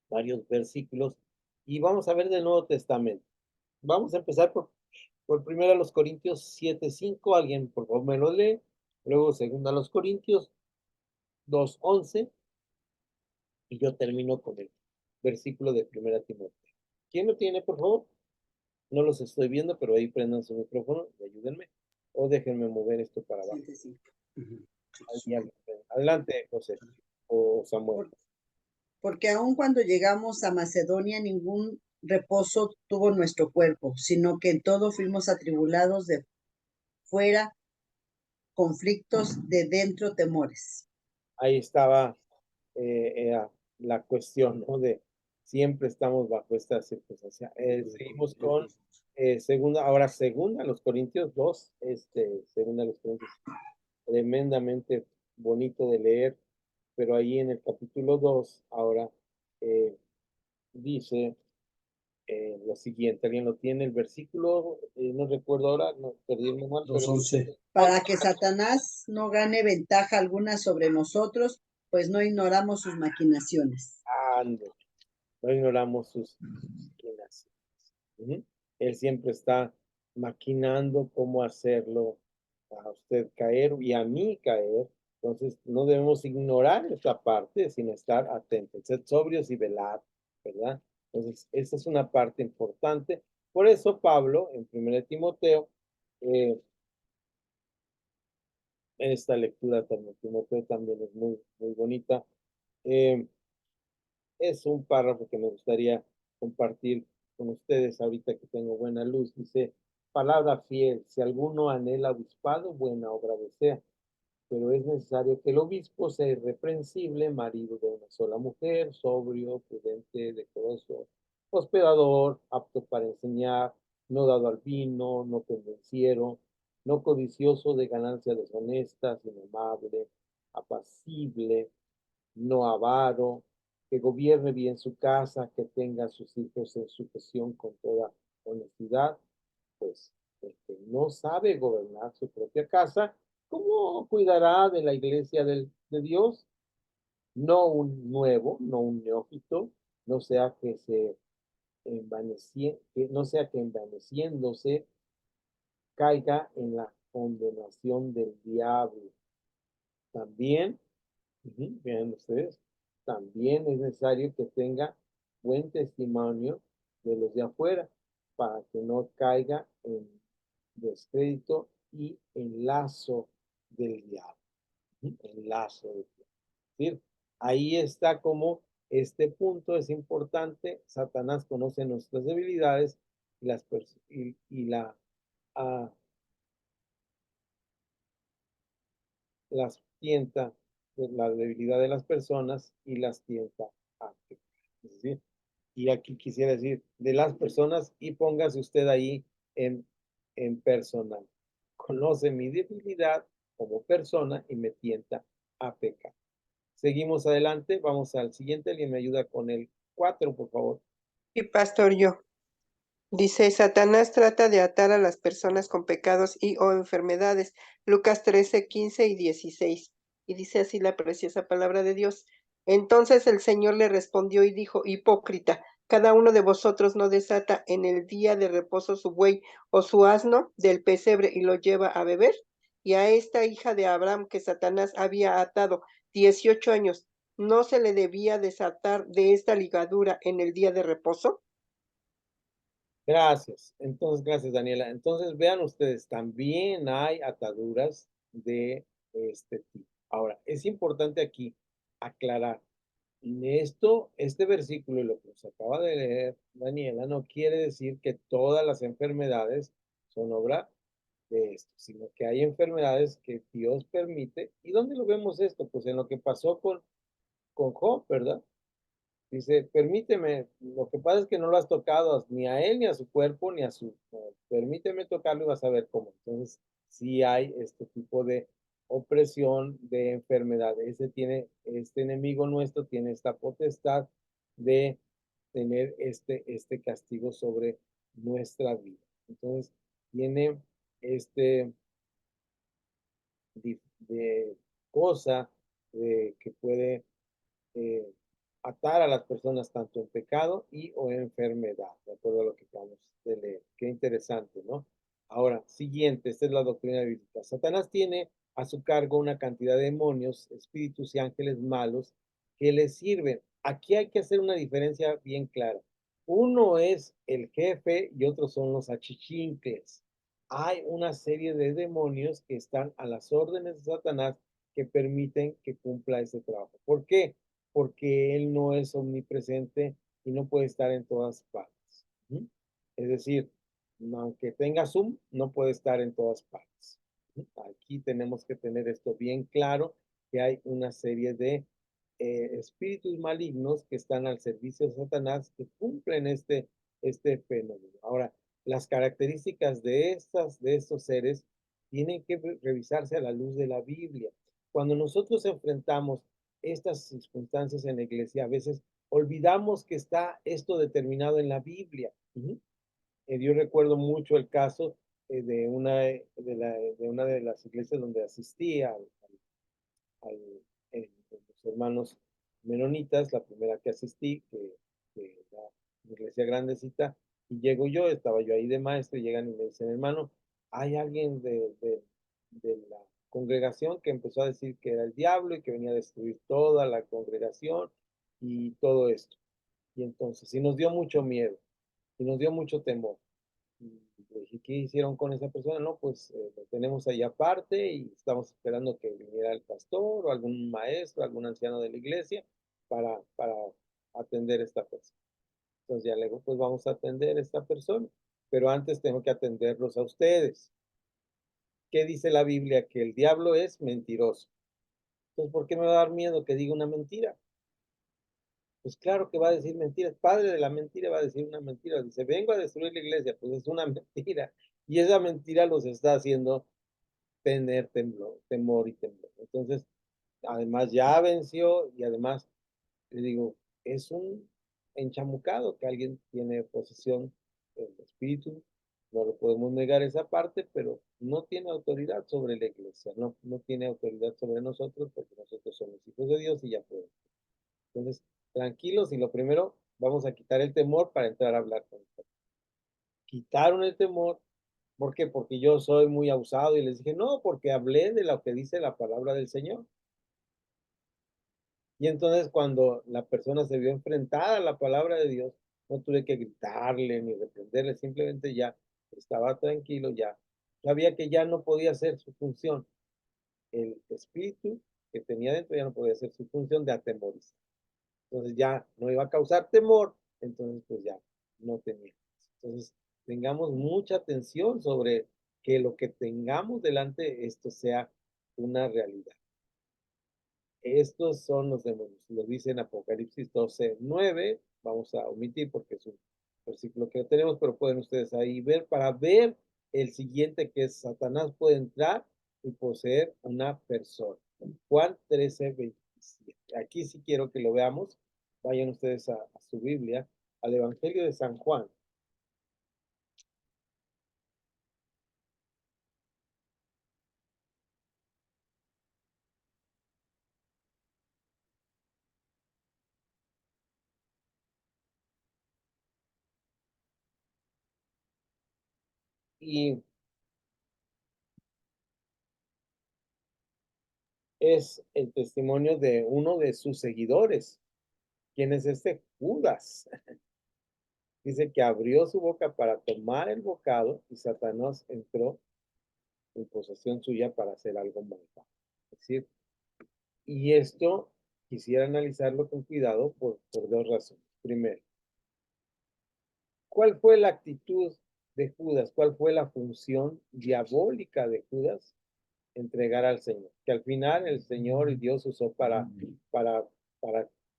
varios versículos y vamos a ver del Nuevo Testamento. Vamos a empezar por primero a los Corintios 7:5. Alguien por favor me lo lee. Luego segundo a los Corintios 2:11 y yo termino con el versículo de primera Timoteo. ¿Quién lo tiene, por favor? No los estoy viendo, pero ahí prendan su micrófono y ayúdenme. O déjenme mover esto para abajo. 7:5. Adelante, José o Samuel. Porque aun cuando llegamos a Macedonia, ningún reposo tuvo nuestro cuerpo, sino que en todo fuimos atribulados de fuera, conflictos de dentro, temores. Ahí estaba era la cuestión, ¿no? De siempre estamos bajo esta circunstancia. Seguimos con segunda a los Corintios 2, segunda a los Corintios, tremendamente bonito de leer, pero ahí en el capítulo 2, ahora dice lo siguiente, ¿alguien lo tiene? El versículo, no recuerdo ahora, no perdí el manual, pero 2:11. Para que Satanás no gane ventaja alguna sobre nosotros, pues no ignoramos sus maquinaciones. ande, no ignoramos sus maquinaciones. Ujú. Él siempre está maquinando cómo hacerlo a usted caer y a mí caer. Entonces, no debemos ignorar esta parte, sino estar atentos, ser sobrios y velar, ¿verdad? Entonces, esa es una parte importante. Por eso Pablo, en 1 Timoteo, eh, esta lectura también, Timoteo también es muy, muy bonita. eh, es un párrafo que me gustaría compartir con ustedes ahorita que tengo buena luz. Dice, palabra fiel, si alguno anhela obispado, buena obra desea, pero es necesario que el obispo sea irreprensible, marido de una sola mujer, sobrio, prudente, decoroso, hospedador, apto para enseñar, no dado al vino, no pendenciero, no codicioso de ganancia deshonesta, sino amable, apacible, no avaro, que gobierne bien su casa, que tenga a sus hijos en sujeción con toda honestidad, pues el que no sabe gobernar su propia casa, ¿cómo cuidará de la iglesia de Dios? No un nuevo, no un neófito, no sea que no sea que envaneciéndose caiga en la condenación del diablo. También vean ustedes, también es necesario que tenga buen testimonio de los de afuera para que no caiga en descrédito y en lazo del diablo. En lazo del diablo. ¿Sí? Ahí está como este punto es importante. Satanás conoce nuestras debilidades y ah, las tienta de la debilidad de las personas y las tienta a pecar. Es decir, y aquí quisiera decir de las personas y póngase usted ahí en personal. Conoce mi debilidad como persona y me tienta a pecar. Seguimos adelante, vamos al siguiente. Alguien me ayuda con el 4, por favor. Y pastor, yo. Dice, Satanás trata de atar a las personas con pecados y o enfermedades. Lucas 13, 15 y 16. Y dice así la preciosa palabra de Dios. Entonces el Señor le respondió y dijo, hipócrita, cada uno de vosotros no desata en el día de reposo su buey o su asno del pesebre y lo lleva a beber. Y a esta hija de Abraham que Satanás había atado 18 años, ¿no se le debía desatar de esta ligadura en el día de reposo? Gracias. Entonces, gracias, Daniela. Entonces, vean ustedes, también hay ataduras de este tipo. Ahora, es importante aquí aclarar, este versículo y lo que nos acaba de leer Daniela no quiere decir que todas las enfermedades son obra de esto, sino que hay enfermedades que Dios permite. ¿Y dónde lo vemos esto? Pues en lo que pasó con Job, ¿verdad? Dice, permíteme, lo que pasa es que no lo has tocado ni a él, ni a su cuerpo, ni a su... no, permíteme tocarlo y vas a ver cómo. Entonces, sí hay este tipo de opresión, de enfermedad. Este enemigo nuestro tiene esta potestad de tener este castigo sobre nuestra vida. Entonces, tiene este de cosa que puede eh, atar a las personas tanto en pecado y o en enfermedad, de acuerdo a lo que acabamos de leer. Qué interesante, ¿no? Ahora, siguiente, esta es la doctrina bíblica. Satanás tiene a su cargo una cantidad de demonios, espíritus y ángeles malos que le sirven. Aquí hay que hacer una diferencia bien clara. Uno es el jefe y otros son los achichincles. Hay una serie de demonios que están a las órdenes de Satanás que permiten que cumpla ese trabajo. ¿Por qué? Porque él no es omnipresente y no puede estar en todas partes. ¿Mm? Es decir, aunque tenga Zoom, no puede estar en todas partes. Aquí tenemos que tener esto bien claro, que hay una serie de espíritus malignos que están al servicio de Satanás, que cumplen este fenómeno. Ahora, las características de estos seres tienen que revisarse a la luz de la Biblia. Cuando nosotros enfrentamos estas circunstancias en la iglesia, a veces olvidamos que está esto determinado en la Biblia. Yo recuerdo mucho el caso de una de las iglesias donde asistía al, los hermanos menonitas, la primera que asistí, que era una iglesia grandecita, y llego yo, estaba yo ahí de maestro, y llegan y me dicen, hermano, hay alguien de la congregación que empezó a decir que era el diablo y que venía a destruir toda la congregación y todo esto. Y entonces, sí nos dio mucho miedo, y nos dio mucho temor. Y le dije, ¿qué hicieron con esa persona? No, pues lo tenemos ahí aparte y estamos esperando que viniera el pastor o algún maestro, algún anciano de la iglesia para atender a esta persona. Entonces ya le digo, pues vamos a atender a esta persona, pero antes tengo que atenderlos a ustedes. ¿Qué dice la Biblia? Que el diablo es mentiroso. Entonces, ¿por qué me va a dar miedo que diga una mentira? Pues claro que va a decir mentiras. Padre de la mentira va a decir una mentira. Dice, vengo a destruir la iglesia. Pues es una mentira. Y esa mentira los está haciendo tener temor y temblor. Entonces, además ya venció y además, le digo, es un enchamucado que alguien tiene posesión del espíritu. No lo podemos negar esa parte, pero no tiene autoridad sobre la iglesia. No tiene autoridad sobre nosotros porque nosotros somos hijos de Dios y ya podemos. Entonces, tranquilos y lo primero, vamos a quitar el temor para entrar a hablar con usted. Quitaron el temor. ¿Por qué? Porque yo soy muy abusado y les dije, no, porque hablé de lo que dice la palabra del Señor. Y entonces cuando la persona se vio enfrentada a la palabra de Dios, no tuve que gritarle ni reprenderle, simplemente ya estaba tranquilo, ya sabía que ya no podía hacer su función. El espíritu que tenía dentro ya no podía hacer su función de atemorizar. Entonces ya no iba a causar temor, entonces pues ya no tenía. Entonces tengamos mucha atención sobre que lo que tengamos delante, esto sea una realidad. Estos son los demonios, lo dice en Apocalipsis 12:9, vamos a omitir porque es un versículo que no tenemos, pero pueden ustedes ahí ver para ver el siguiente que es Satanás puede entrar y poseer una persona. Juan 13:27. Aquí sí quiero que lo veamos. Vayan ustedes a su Biblia, al Evangelio de San Juan. Y es el testimonio de uno de sus seguidores. ¿Quién es este? Judas. Dice que abrió su boca para tomar el bocado y Satanás entró en posesión suya para hacer algo malvado. Es decir, y esto quisiera analizarlo con cuidado por dos razones. Primero, ¿cuál fue la actitud de Judas? ¿Cuál fue la función diabólica de Judas? Entregar al Señor. Que al final el Señor y Dios usó para, para,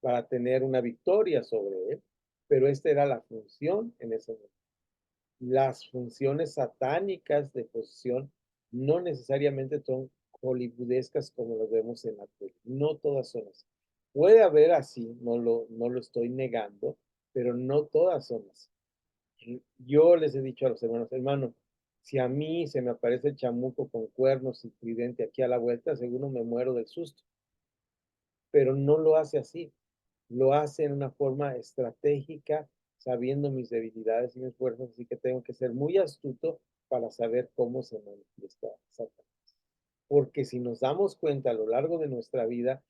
para tener una victoria sobre él, pero esta era la función en ese momento. Las funciones satánicas de posesión no necesariamente son hollywoodescas como lo vemos en la tele. No todas son así. Puede haber así, no lo estoy negando, pero no todas son así. Yo les he dicho a los hermanos, si a mí se me aparece el chamuco con cuernos y tridente aquí a la vuelta, seguro me muero del susto. Pero no lo hace así. Lo hace en una forma estratégica, sabiendo mis debilidades y mis fuerzas, así que tengo que ser muy astuto para saber cómo se manifiesta Satanás. Porque si nos damos cuenta a lo largo de nuestra vida,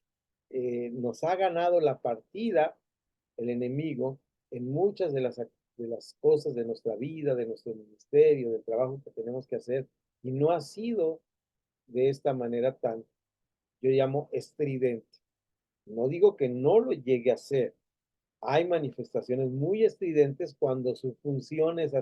nos ha ganado la partida el enemigo en muchas de las cosas de nuestra vida, de nuestro ministerio, del trabajo que tenemos que hacer, y no ha sido de esta manera tan, yo llamo estridente. No digo que no lo llegue a hacer, Hay manifestaciones muy estridentes cuando su función es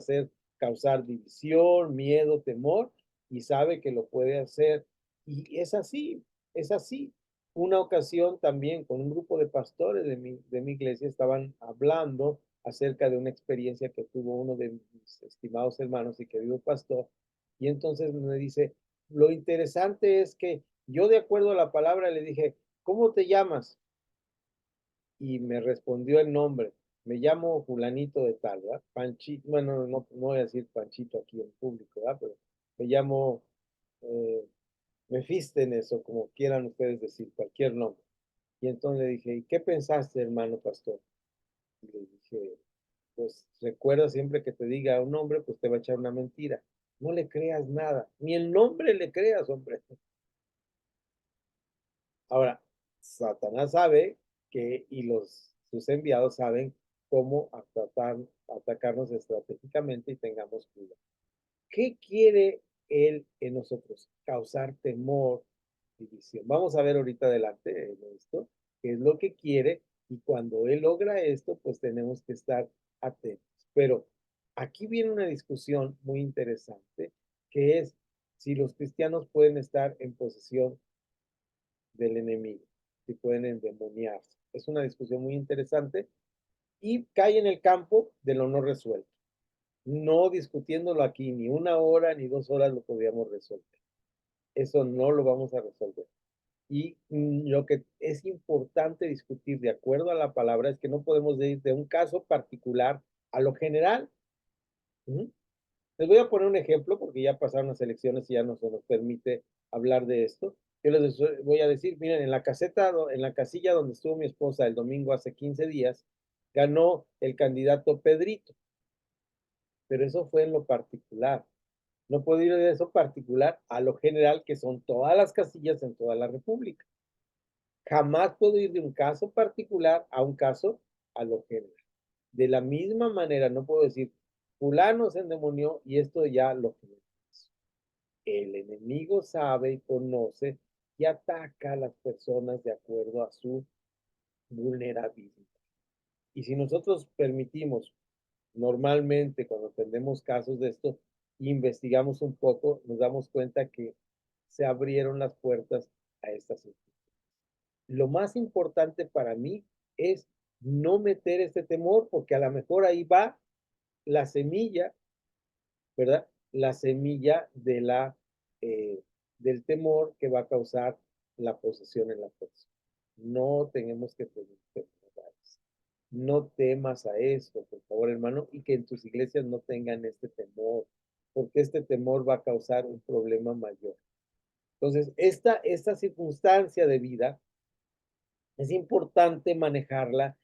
causar división, miedo, temor, y sabe que lo puede hacer. Y es así, es así. Una ocasión también con un grupo de pastores de mi iglesia estaban hablando acerca de una experiencia que tuvo uno de mis estimados hermanos y querido pastor. Y entonces me dice, lo interesante es que yo de acuerdo a la palabra le dije, ¿cómo te llamas? Y me respondió el nombre. Me llamo fulanito de tal, ¿verdad? Panchito, bueno, no voy a decir Panchito aquí en público, ¿verdad? Pero me llamo eh, Mefístenes o como quieran ustedes decir, cualquier nombre. Y entonces le dije, ¿y qué pensaste, hermano pastor? Y le dije, pues recuerda siempre que te diga un nombre, pues te va a echar una mentira. No le creas nada, ni el nombre le creas, hombre. Ahora, Satanás sabe que, y sus enviados saben cómo atacarnos estratégicamente y tengamos cuidado. ¿Qué quiere él en nosotros? Causar temor, división. Vamos a ver ahorita adelante en esto, qué es lo que quiere, y cuando él logra esto, pues tenemos que estar atentos. Pero aquí viene una discusión muy interesante, que es si los cristianos pueden estar en posesión del enemigo, si pueden endemoniarse. Es una discusión muy interesante y cae en el campo de lo no resuelto. No discutiéndolo aquí, ni una hora ni 2 horas lo podríamos resolver. Eso no lo vamos a resolver. Y lo que es importante discutir de acuerdo a la palabra es que no podemos ir de un caso particular a lo general. Les voy a poner un ejemplo porque ya pasaron las elecciones y ya no se nos permite hablar de esto. Yo les voy a decir, miren, en la casilla donde estuvo mi esposa el domingo hace 15 días, ganó el candidato Pedrito, pero eso fue en lo particular. No puedo ir de eso particular a lo general, que son todas las casillas en toda la República. Jamás puedo ir de un caso particular a un caso a lo general. De la misma manera, no puedo decir, fulano se endemonió y esto ya lo general. El enemigo sabe y conoce y ataca a las personas de acuerdo a su vulnerabilidad. Y si nosotros permitimos, normalmente cuando tenemos casos de esto, investigamos un poco, nos damos cuenta que se abrieron las puertas a estas situaciones. Lo más importante para mí es no meter este temor, porque a lo mejor ahí va la semilla, ¿verdad? La semilla del temor que va a causar la posesión en la persona. No tenemos que temer a eso. No temas a eso, por favor, hermano, y que en tus iglesias no tengan este temor, porque este temor va a causar un problema mayor. Entonces, esta circunstancia de vida es importante manejarla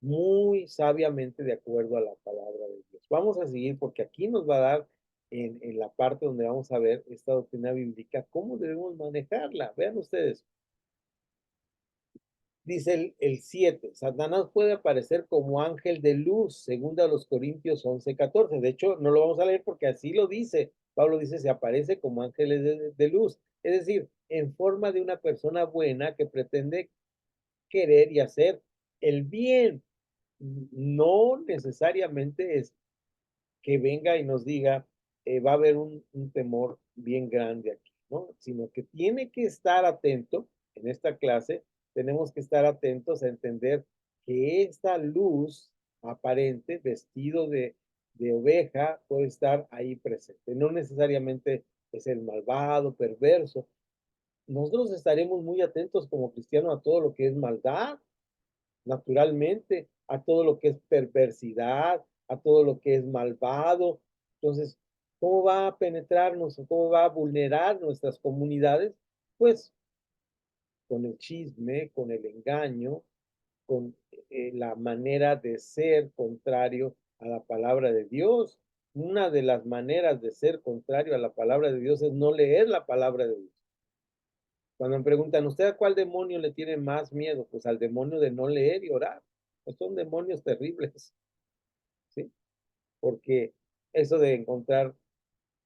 muy sabiamente de acuerdo a la palabra de Dios. Vamos a seguir porque aquí nos va a dar en la parte donde vamos a ver esta doctrina bíblica, cómo debemos manejarla. Vean ustedes, dice el 7, Satanás puede aparecer como ángel de luz, según a los Corintios 11:14. De hecho, no lo vamos a leer porque así lo dice. Pablo dice, se aparece como ángeles de luz. Es decir, en forma de una persona buena que pretende querer y hacer el bien. No necesariamente es que venga y nos diga, va a haber un temor bien grande aquí, ¿no? Sino que tiene que estar atento en esta clase, tenemos que estar atentos a entender que esta luz aparente, vestido de oveja, puede estar ahí presente. No necesariamente es el malvado, perverso. Nosotros estaremos muy atentos como cristianos a todo lo que es maldad, naturalmente, a todo lo que es perversidad, a todo lo que es malvado. Entonces, ¿cómo va a penetrarnos o cómo va a vulnerar nuestras comunidades? Pues con el chisme, con el engaño, con la manera de ser contrario a la palabra de Dios. Una de las maneras de ser contrario a la palabra de Dios es no leer la palabra de Dios. Cuando me preguntan, ¿usted a cuál demonio le tiene más miedo? Pues al demonio de no leer y orar. Pues son demonios terribles, ¿sí? Porque eso de encontrar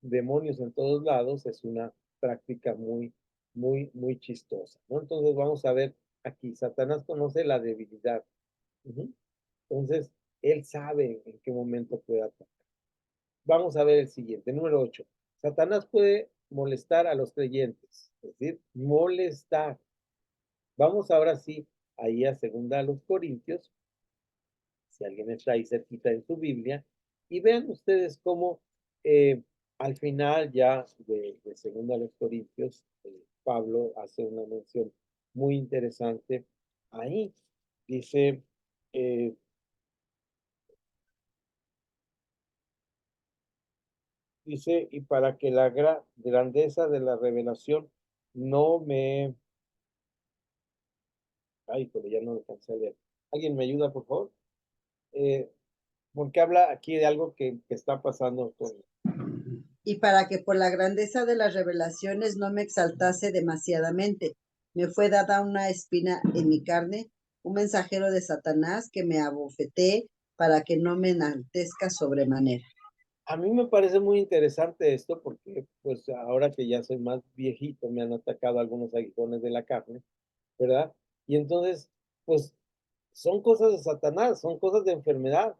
demonios en todos lados es una práctica muy chistosa, ¿no? Entonces vamos a ver aquí, Satanás conoce la debilidad. Entonces, él sabe en qué momento puede atacar. Vamos a ver el siguiente, número 8. Satanás puede molestar a los creyentes, es decir, molestar. Vamos ahora sí, ahí a segunda a los Corintios, si alguien está ahí cerquita en su Biblia, y vean ustedes cómo al final ya de segunda a los Corintios, Pablo hace una mención muy interesante ahí. Dice, eh, y para que la grandeza de la revelación no me... Ay, pero ya no alcancé a leer. ¿Alguien me ayuda, por favor? Eh, porque habla aquí de algo que está pasando con... Y para que por la grandeza de las revelaciones no me exaltase demasiadamente, me fue dada una espina en mi carne, un mensajero de Satanás que me abofeté para que no me enaltezca sobremanera. A mí me parece muy interesante esto porque, pues, ahora que ya soy más viejito, me han atacado algunos aguijones de la carne, ¿verdad? Y entonces, pues, son cosas de Satanás, son cosas de enfermedad,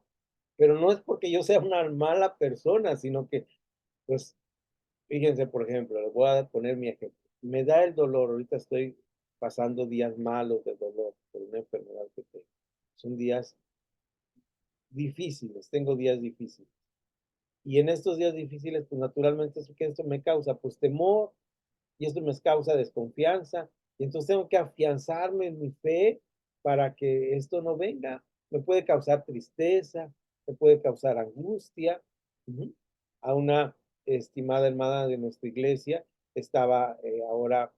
pero no es porque yo sea una mala persona, sino que, pues, fíjense, por ejemplo, les voy a poner mi ejemplo. Me da el dolor, ahorita estoy pasando días malos de dolor por una enfermedad que tengo. Son días difíciles, tengo días difíciles. Y en estos días difíciles, pues naturalmente, ¿qué esto me causa? Pues temor, y esto me causa desconfianza. Y entonces tengo que afianzarme en mi fe para que esto no venga. Me puede causar tristeza, me puede causar angustia. A una estimada hermana de nuestra iglesia estaba ahora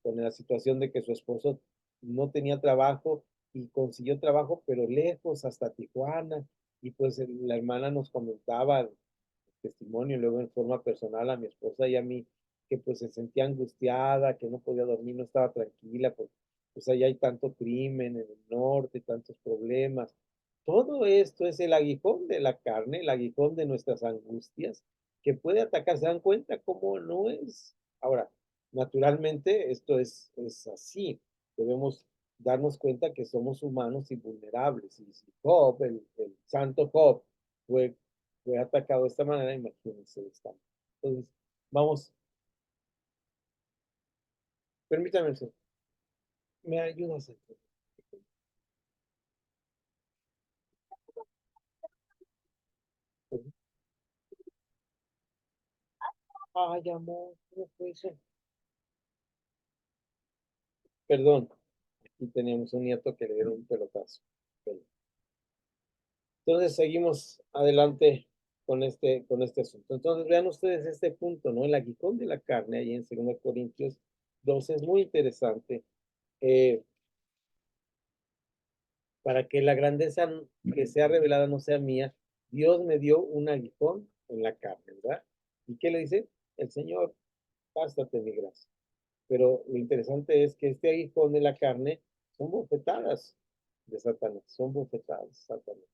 con la situación de que su esposo no tenía trabajo y consiguió trabajo, pero lejos, hasta Tijuana. Y pues la hermana nos comentaba testimonio, luego en forma personal a mi esposa y a mí, que pues se sentía angustiada, que no podía dormir, no estaba tranquila, pues allá hay tanto crimen en el norte, tantos problemas. Todo esto es el aguijón de la carne, el aguijón de nuestras angustias, que puede atacar. ¿Se dan cuenta cómo no es? Ahora, naturalmente esto es así. Debemos darnos cuenta que somos humanos y vulnerables. Y si Job, el santo Job, fue atacado de esta manera, imagínense esta. Entonces, vamos, permítame, ¿me ayudas? Ay, amor, ¿cómo fue eso? Perdón, aquí teníamos un nieto que le dieron un pelotazo. Entonces, seguimos adelante con este asunto. Entonces, vean ustedes este punto, ¿no? El aguijón de la carne, ahí en 2 Corintios 12, es muy interesante. Para que la grandeza que sea revelada no sea mía, Dios me dio un aguijón en la carne, ¿verdad? ¿Y qué le dice? El Señor, bástate mi gracia. Pero lo interesante es que este aguijón de la carne son bofetadas de Satanás, son bofetadas de Satanás.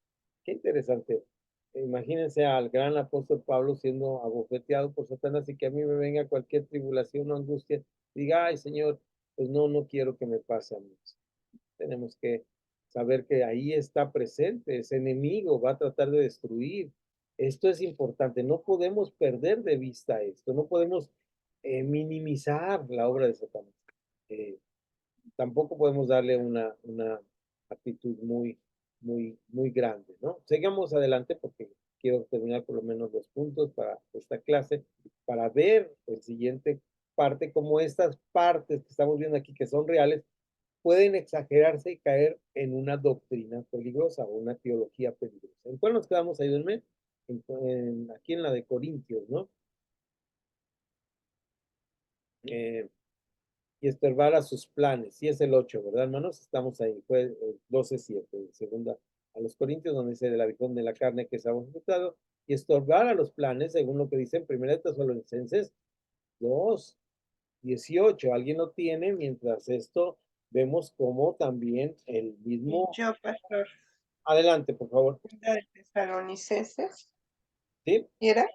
Qué interesante. Imagínense al gran apóstol Pablo siendo abofeteado por Satanás y que a mí me venga cualquier tribulación o angustia, diga, ay Señor, pues no quiero que me pase a mí. Tenemos que saber que ahí está presente, ese enemigo va a tratar de destruir. Esto es importante, no podemos perder de vista esto, no podemos minimizar la obra de Satanás. Eh, Tampoco podemos darle una actitud muy grande, ¿no? Sigamos adelante porque quiero terminar por lo menos 2 puntos para esta clase, para ver el siguiente parte, como estas partes que estamos viendo aquí, que son reales, pueden exagerarse y caer en una doctrina peligrosa o una teología peligrosa. ¿En cuál nos quedamos? Ayúdenme. Aquí en la de Corintios, ¿no? Y estorbar a sus planes. Sí es el 8, ¿verdad, hermanos? Estamos ahí. Fue el 12:7, segunda a los Corintios, donde dice del aguijón de la carne que se ha ejecutado, y estorbar a los planes, según lo que dice en 1 Tesalonicenses 2:18. ¿Alguien lo tiene? Mientras esto, vemos como también el mismo... Yo, pastor, Adelante, por favor. de Tesalonicenses, ¿Sí? ¿y era?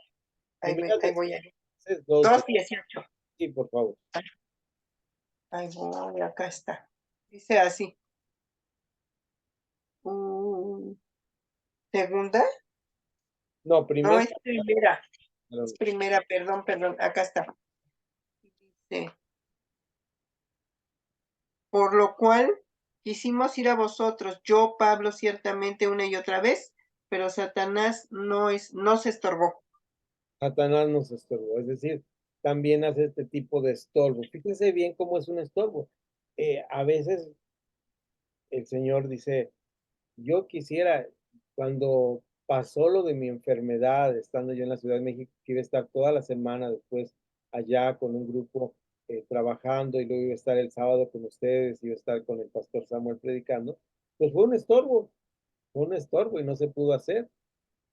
Primera Ahí voy a ir. 2:18. 2:18. Sí, por favor. Ahí voy, acá está. Dice así. Mm, ¿Segunda? No, No, primero. es primera. Perdón. Es primera, perdón. Acá está. Dice, por lo cual quisimos ir a vosotros, yo, Pablo, ciertamente una y otra vez, pero Satanás no se estorbó. Satanás nos estorbó, es decir, también hace este tipo de estorbo. Fíjense bien cómo es un estorbo. A veces el Señor dice, yo quisiera, cuando pasó lo de mi enfermedad, estando yo en la Ciudad de México, quiero estar toda la semana después allá con un grupo trabajando y luego iba a estar el sábado con ustedes, iba a estar con el pastor Samuel predicando, pues fue un estorbo y no se pudo hacer.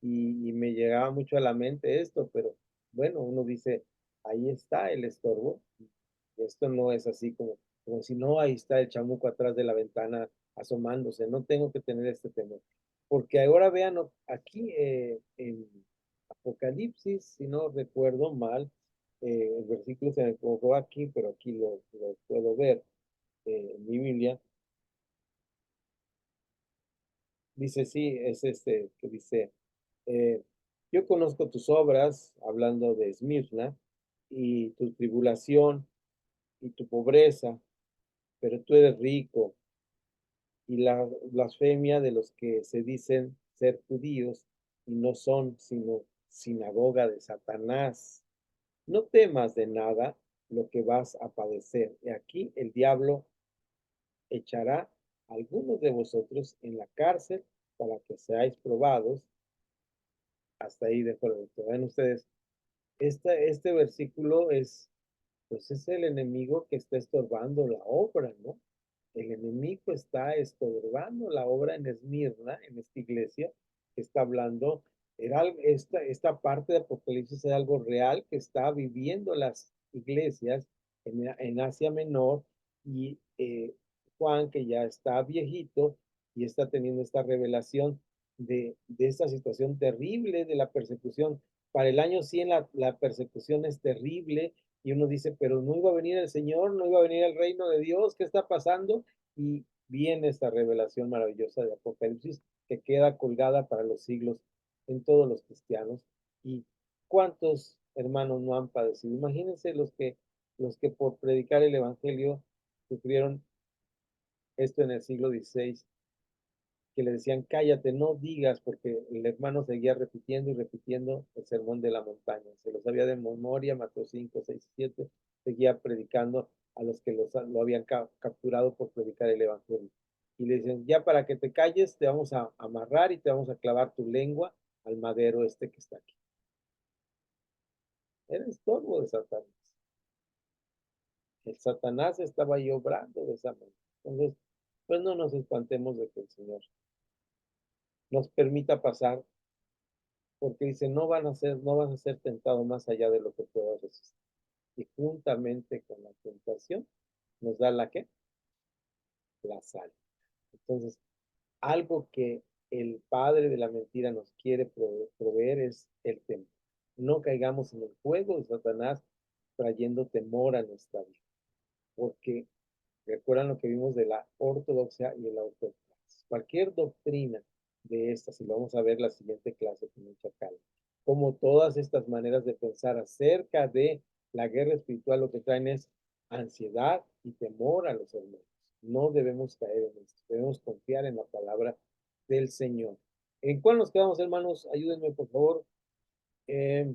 Y me llegaba mucho a la mente esto, pero bueno, uno dice, ahí está el estorbo. Esto no es así como si no, ahí está el chamuco atrás de la ventana asomándose. No tengo que tener este temor. Porque ahora vean aquí en Apocalipsis, si no recuerdo mal, el versículo se me colocó aquí, pero aquí lo puedo ver en mi Biblia. Dice, sí, es este que dice, eh, yo conozco tus obras, hablando de Esmirna, y tu tribulación y tu pobreza, pero tú eres rico, y la blasfemia de los que se dicen ser judíos y no son sino sinagoga de Satanás. No temas de nada lo que vas a padecer. Y aquí el diablo echará a algunos de vosotros en la cárcel para que seáis probados. Hasta ahí de acuerdo. Ven ustedes, este versículo es, pues es el enemigo que está estorbando la obra, ¿no? El enemigo está estorbando la obra en Esmirna, en esta iglesia que está hablando. Esta parte de Apocalipsis es algo real que está viviendo las iglesias en Asia Menor y Juan, que ya está viejito y está teniendo esta revelación de esta situación terrible de la persecución. Para el año 100 la persecución es terrible y uno dice, pero no iba a venir el Señor, no iba a venir el reino de Dios, ¿qué está pasando? Y viene esta revelación maravillosa de Apocalipsis que queda colgada para los siglos en todos los cristianos. ¿Y cuántos hermanos no han padecido? Imagínense los que por predicar el Evangelio sufrieron esto en el siglo XVI, que le decían, cállate, no digas, porque el hermano seguía repitiendo y repitiendo el sermón de la montaña. Se lo sabía de memoria, Mateo 5, 6, 7, seguía predicando a los que lo habían capturado por predicar el evangelio. Y le dicen, ya para que te calles, te vamos a amarrar y te vamos a clavar tu lengua al madero este que está aquí. Era estorbo de Satanás. El Satanás estaba ahí obrando de esa manera. Entonces, pues no nos espantemos de que el Señor nos permita pasar, porque dice, no vas a ser tentado más allá de lo que puedas resistir. Y juntamente con la tentación nos da la ¿qué? La sal. Entonces, algo que el padre de la mentira nos quiere proveer es el temor. No caigamos en el juego de Satanás trayendo temor a nuestra vida, porque recuerdan lo que vimos de la ortodoxia y de la ortodoxia. Cualquier doctrina de estas, y lo vamos a ver la siguiente clase con mucha calma, como todas estas maneras de pensar acerca de la guerra espiritual, lo que traen es ansiedad y temor a los hermanos. No debemos caer en esto, debemos confiar en la palabra del Señor. ¿En cuál nos quedamos, hermanos? Ayúdenme, por favor. Es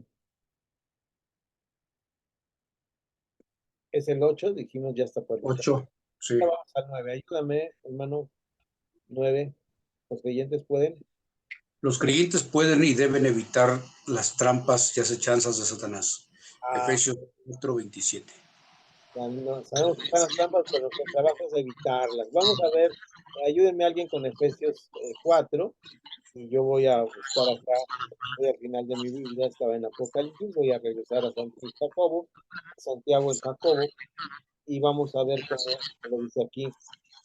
el 8, dijimos ya está por listo. 8, sí. Vamos al 9. Ayúdame, hermano. 9. Los creyentes pueden. Los creyentes pueden y deben evitar las trampas y acechanzas de Satanás. Efesios 4:27. No, sabemos que están las trampas, pero nuestro trabajo es evitarlas. Vamos a ver, ayúdenme alguien con Efesios 4, y yo voy a buscar acá, voy al final de mi Biblia, estaba en Apocalipsis, voy a regresar a Jacobo, Santiago en Jacobo, y vamos a ver cómo lo dice aquí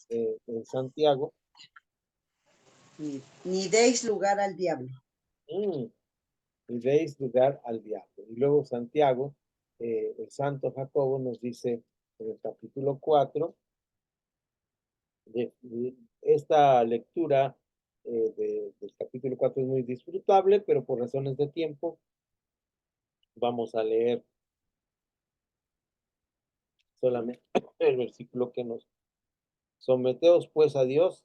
en Santiago. Ni deis lugar al diablo. Y deis lugar al diablo. Y luego Santiago, el santo Jacobo, nos dice en el capítulo 4, de esta lectura del capítulo 4 es muy disfrutable, pero por razones de tiempo vamos a leer solamente el versículo que nos someteos pues a Dios,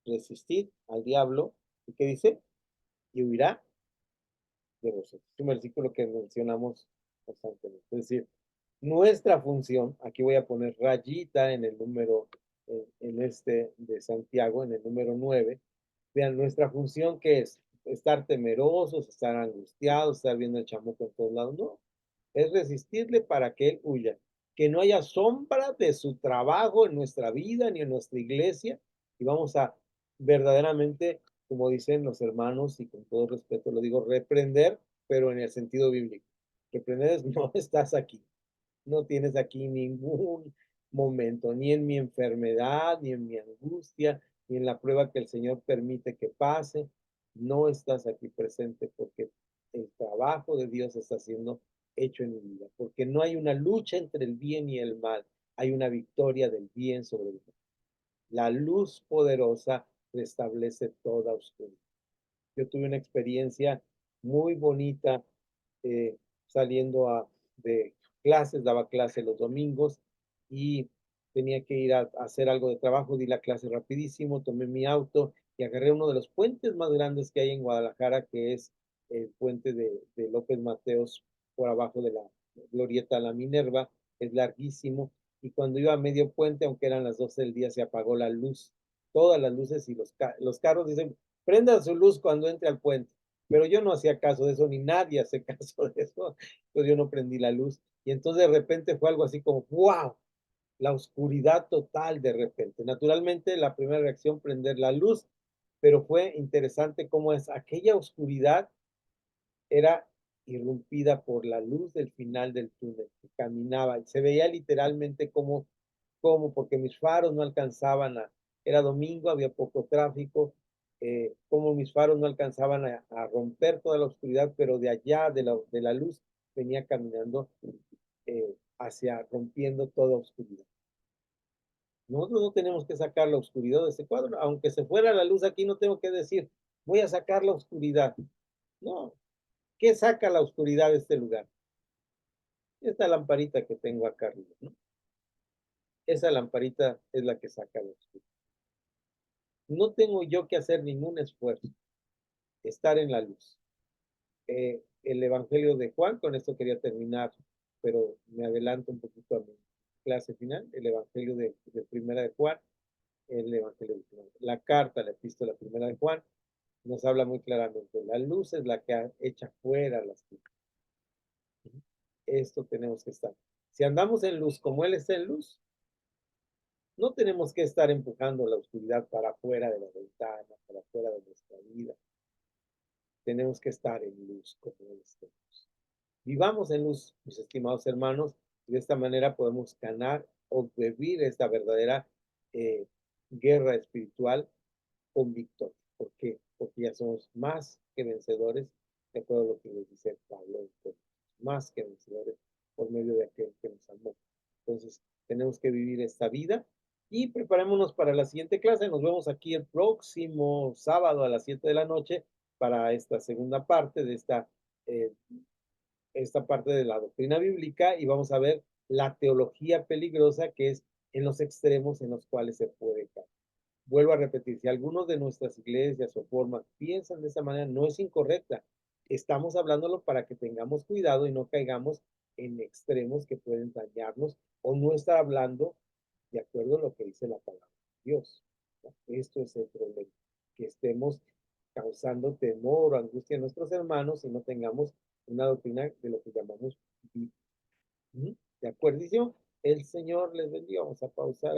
resistid al diablo, ¿y qué dice? Y huirá de vosotros. Es un versículo que mencionamos constantemente. Es decir, nuestra función, aquí voy a poner rayita en el número, en este de Santiago, en el número 9. Vean, nuestra función que es estar temerosos, estar angustiados, estar viendo el chamuco en todos lados. No, es resistirle para que él huya. Que no haya sombra de su trabajo en nuestra vida ni en nuestra iglesia. Y vamos a verdaderamente, como dicen los hermanos, y con todo respeto lo digo, reprender, pero en el sentido bíblico. Reprender es no estás aquí. No tienes aquí ningún momento, ni en mi enfermedad, ni en mi angustia, ni en la prueba que el Señor permite que pase. No estás aquí presente porque el trabajo de Dios está siendo hecho en mi vida, porque no hay una lucha entre el bien y el mal, hay una victoria del bien sobre el mal. La luz poderosa restablece toda oscuridad. Yo tuve una experiencia muy bonita eh, saliendo de clases, daba clases los domingos y tenía que ir a hacer algo de trabajo, di la clase rapidísimo, tomé mi auto y agarré uno de los puentes más grandes que hay en Guadalajara, que es el puente de López Mateos por abajo de la glorieta La Minerva, es larguísimo, y cuando iba a medio puente, aunque eran las 12 del día, se apagó la luz, todas las luces y los carros dicen, prendan su luz cuando entre al puente. Pero yo no hacía caso de eso, ni nadie hace caso de eso. Entonces yo no prendí la luz. Y entonces de repente fue algo así como, wow, la oscuridad total de repente. Naturalmente la primera reacción, prender la luz, pero fue interesante cómo es aquella oscuridad era irrumpida por la luz del final del túnel que caminaba. Y se veía literalmente porque mis faros no alcanzaban era domingo, había poco tráfico, como mis faros no alcanzaban a romper toda la oscuridad, pero de allá, de la luz, venía caminando rompiendo toda oscuridad. Nosotros no tenemos que sacar la oscuridad de ese cuadro, aunque se fuera la luz aquí, no tengo que decir, voy a sacar la oscuridad. No, ¿qué saca la oscuridad de este lugar? Esta lamparita que tengo acá arriba, ¿no? Esa lamparita es la que saca la oscuridad. No tengo yo que hacer ningún esfuerzo, estar en la luz. El Evangelio de Juan, con esto quería terminar, pero me adelanto un poquito a mi clase final, el Evangelio de Primera de Juan, el Evangelio de Juan, la carta, la epístola primera de Juan, nos habla muy claramente, la luz es la que echa fuera las tinieblas. Esto tenemos que estar. Si andamos en luz como Él está en luz, no tenemos que estar empujando la oscuridad para afuera de la ventana, para afuera de nuestra vida. Tenemos que estar en luz como Él está en luz. Vivamos en luz, mis estimados hermanos, y de esta manera podemos ganar o vivir esta verdadera guerra espiritual con victoria. ¿Por qué? Porque ya somos más que vencedores, de acuerdo a lo que les dice Pablo, más que vencedores por medio de aquel que nos amó. Entonces, tenemos que vivir esta vida y preparémonos para la siguiente clase. Nos vemos aquí el próximo sábado a las 7 de la noche para esta segunda parte de esta parte de la doctrina bíblica y vamos a ver la teología peligrosa que es en los extremos en los cuales se puede caer. Vuelvo a repetir, si algunos de nuestras iglesias o formas piensan de esa manera, no es incorrecta. Estamos hablándolo para que tengamos cuidado y no caigamos en extremos que pueden dañarnos o no estar hablando de acuerdo a lo que dice la palabra de Dios. Esto es el problema, que estemos causando temor o angustia a nuestros hermanos y no tengamos una doctrina de lo que llamamos bíblica. ¿De acuerdo? El Señor les bendiga. Vamos a pausar.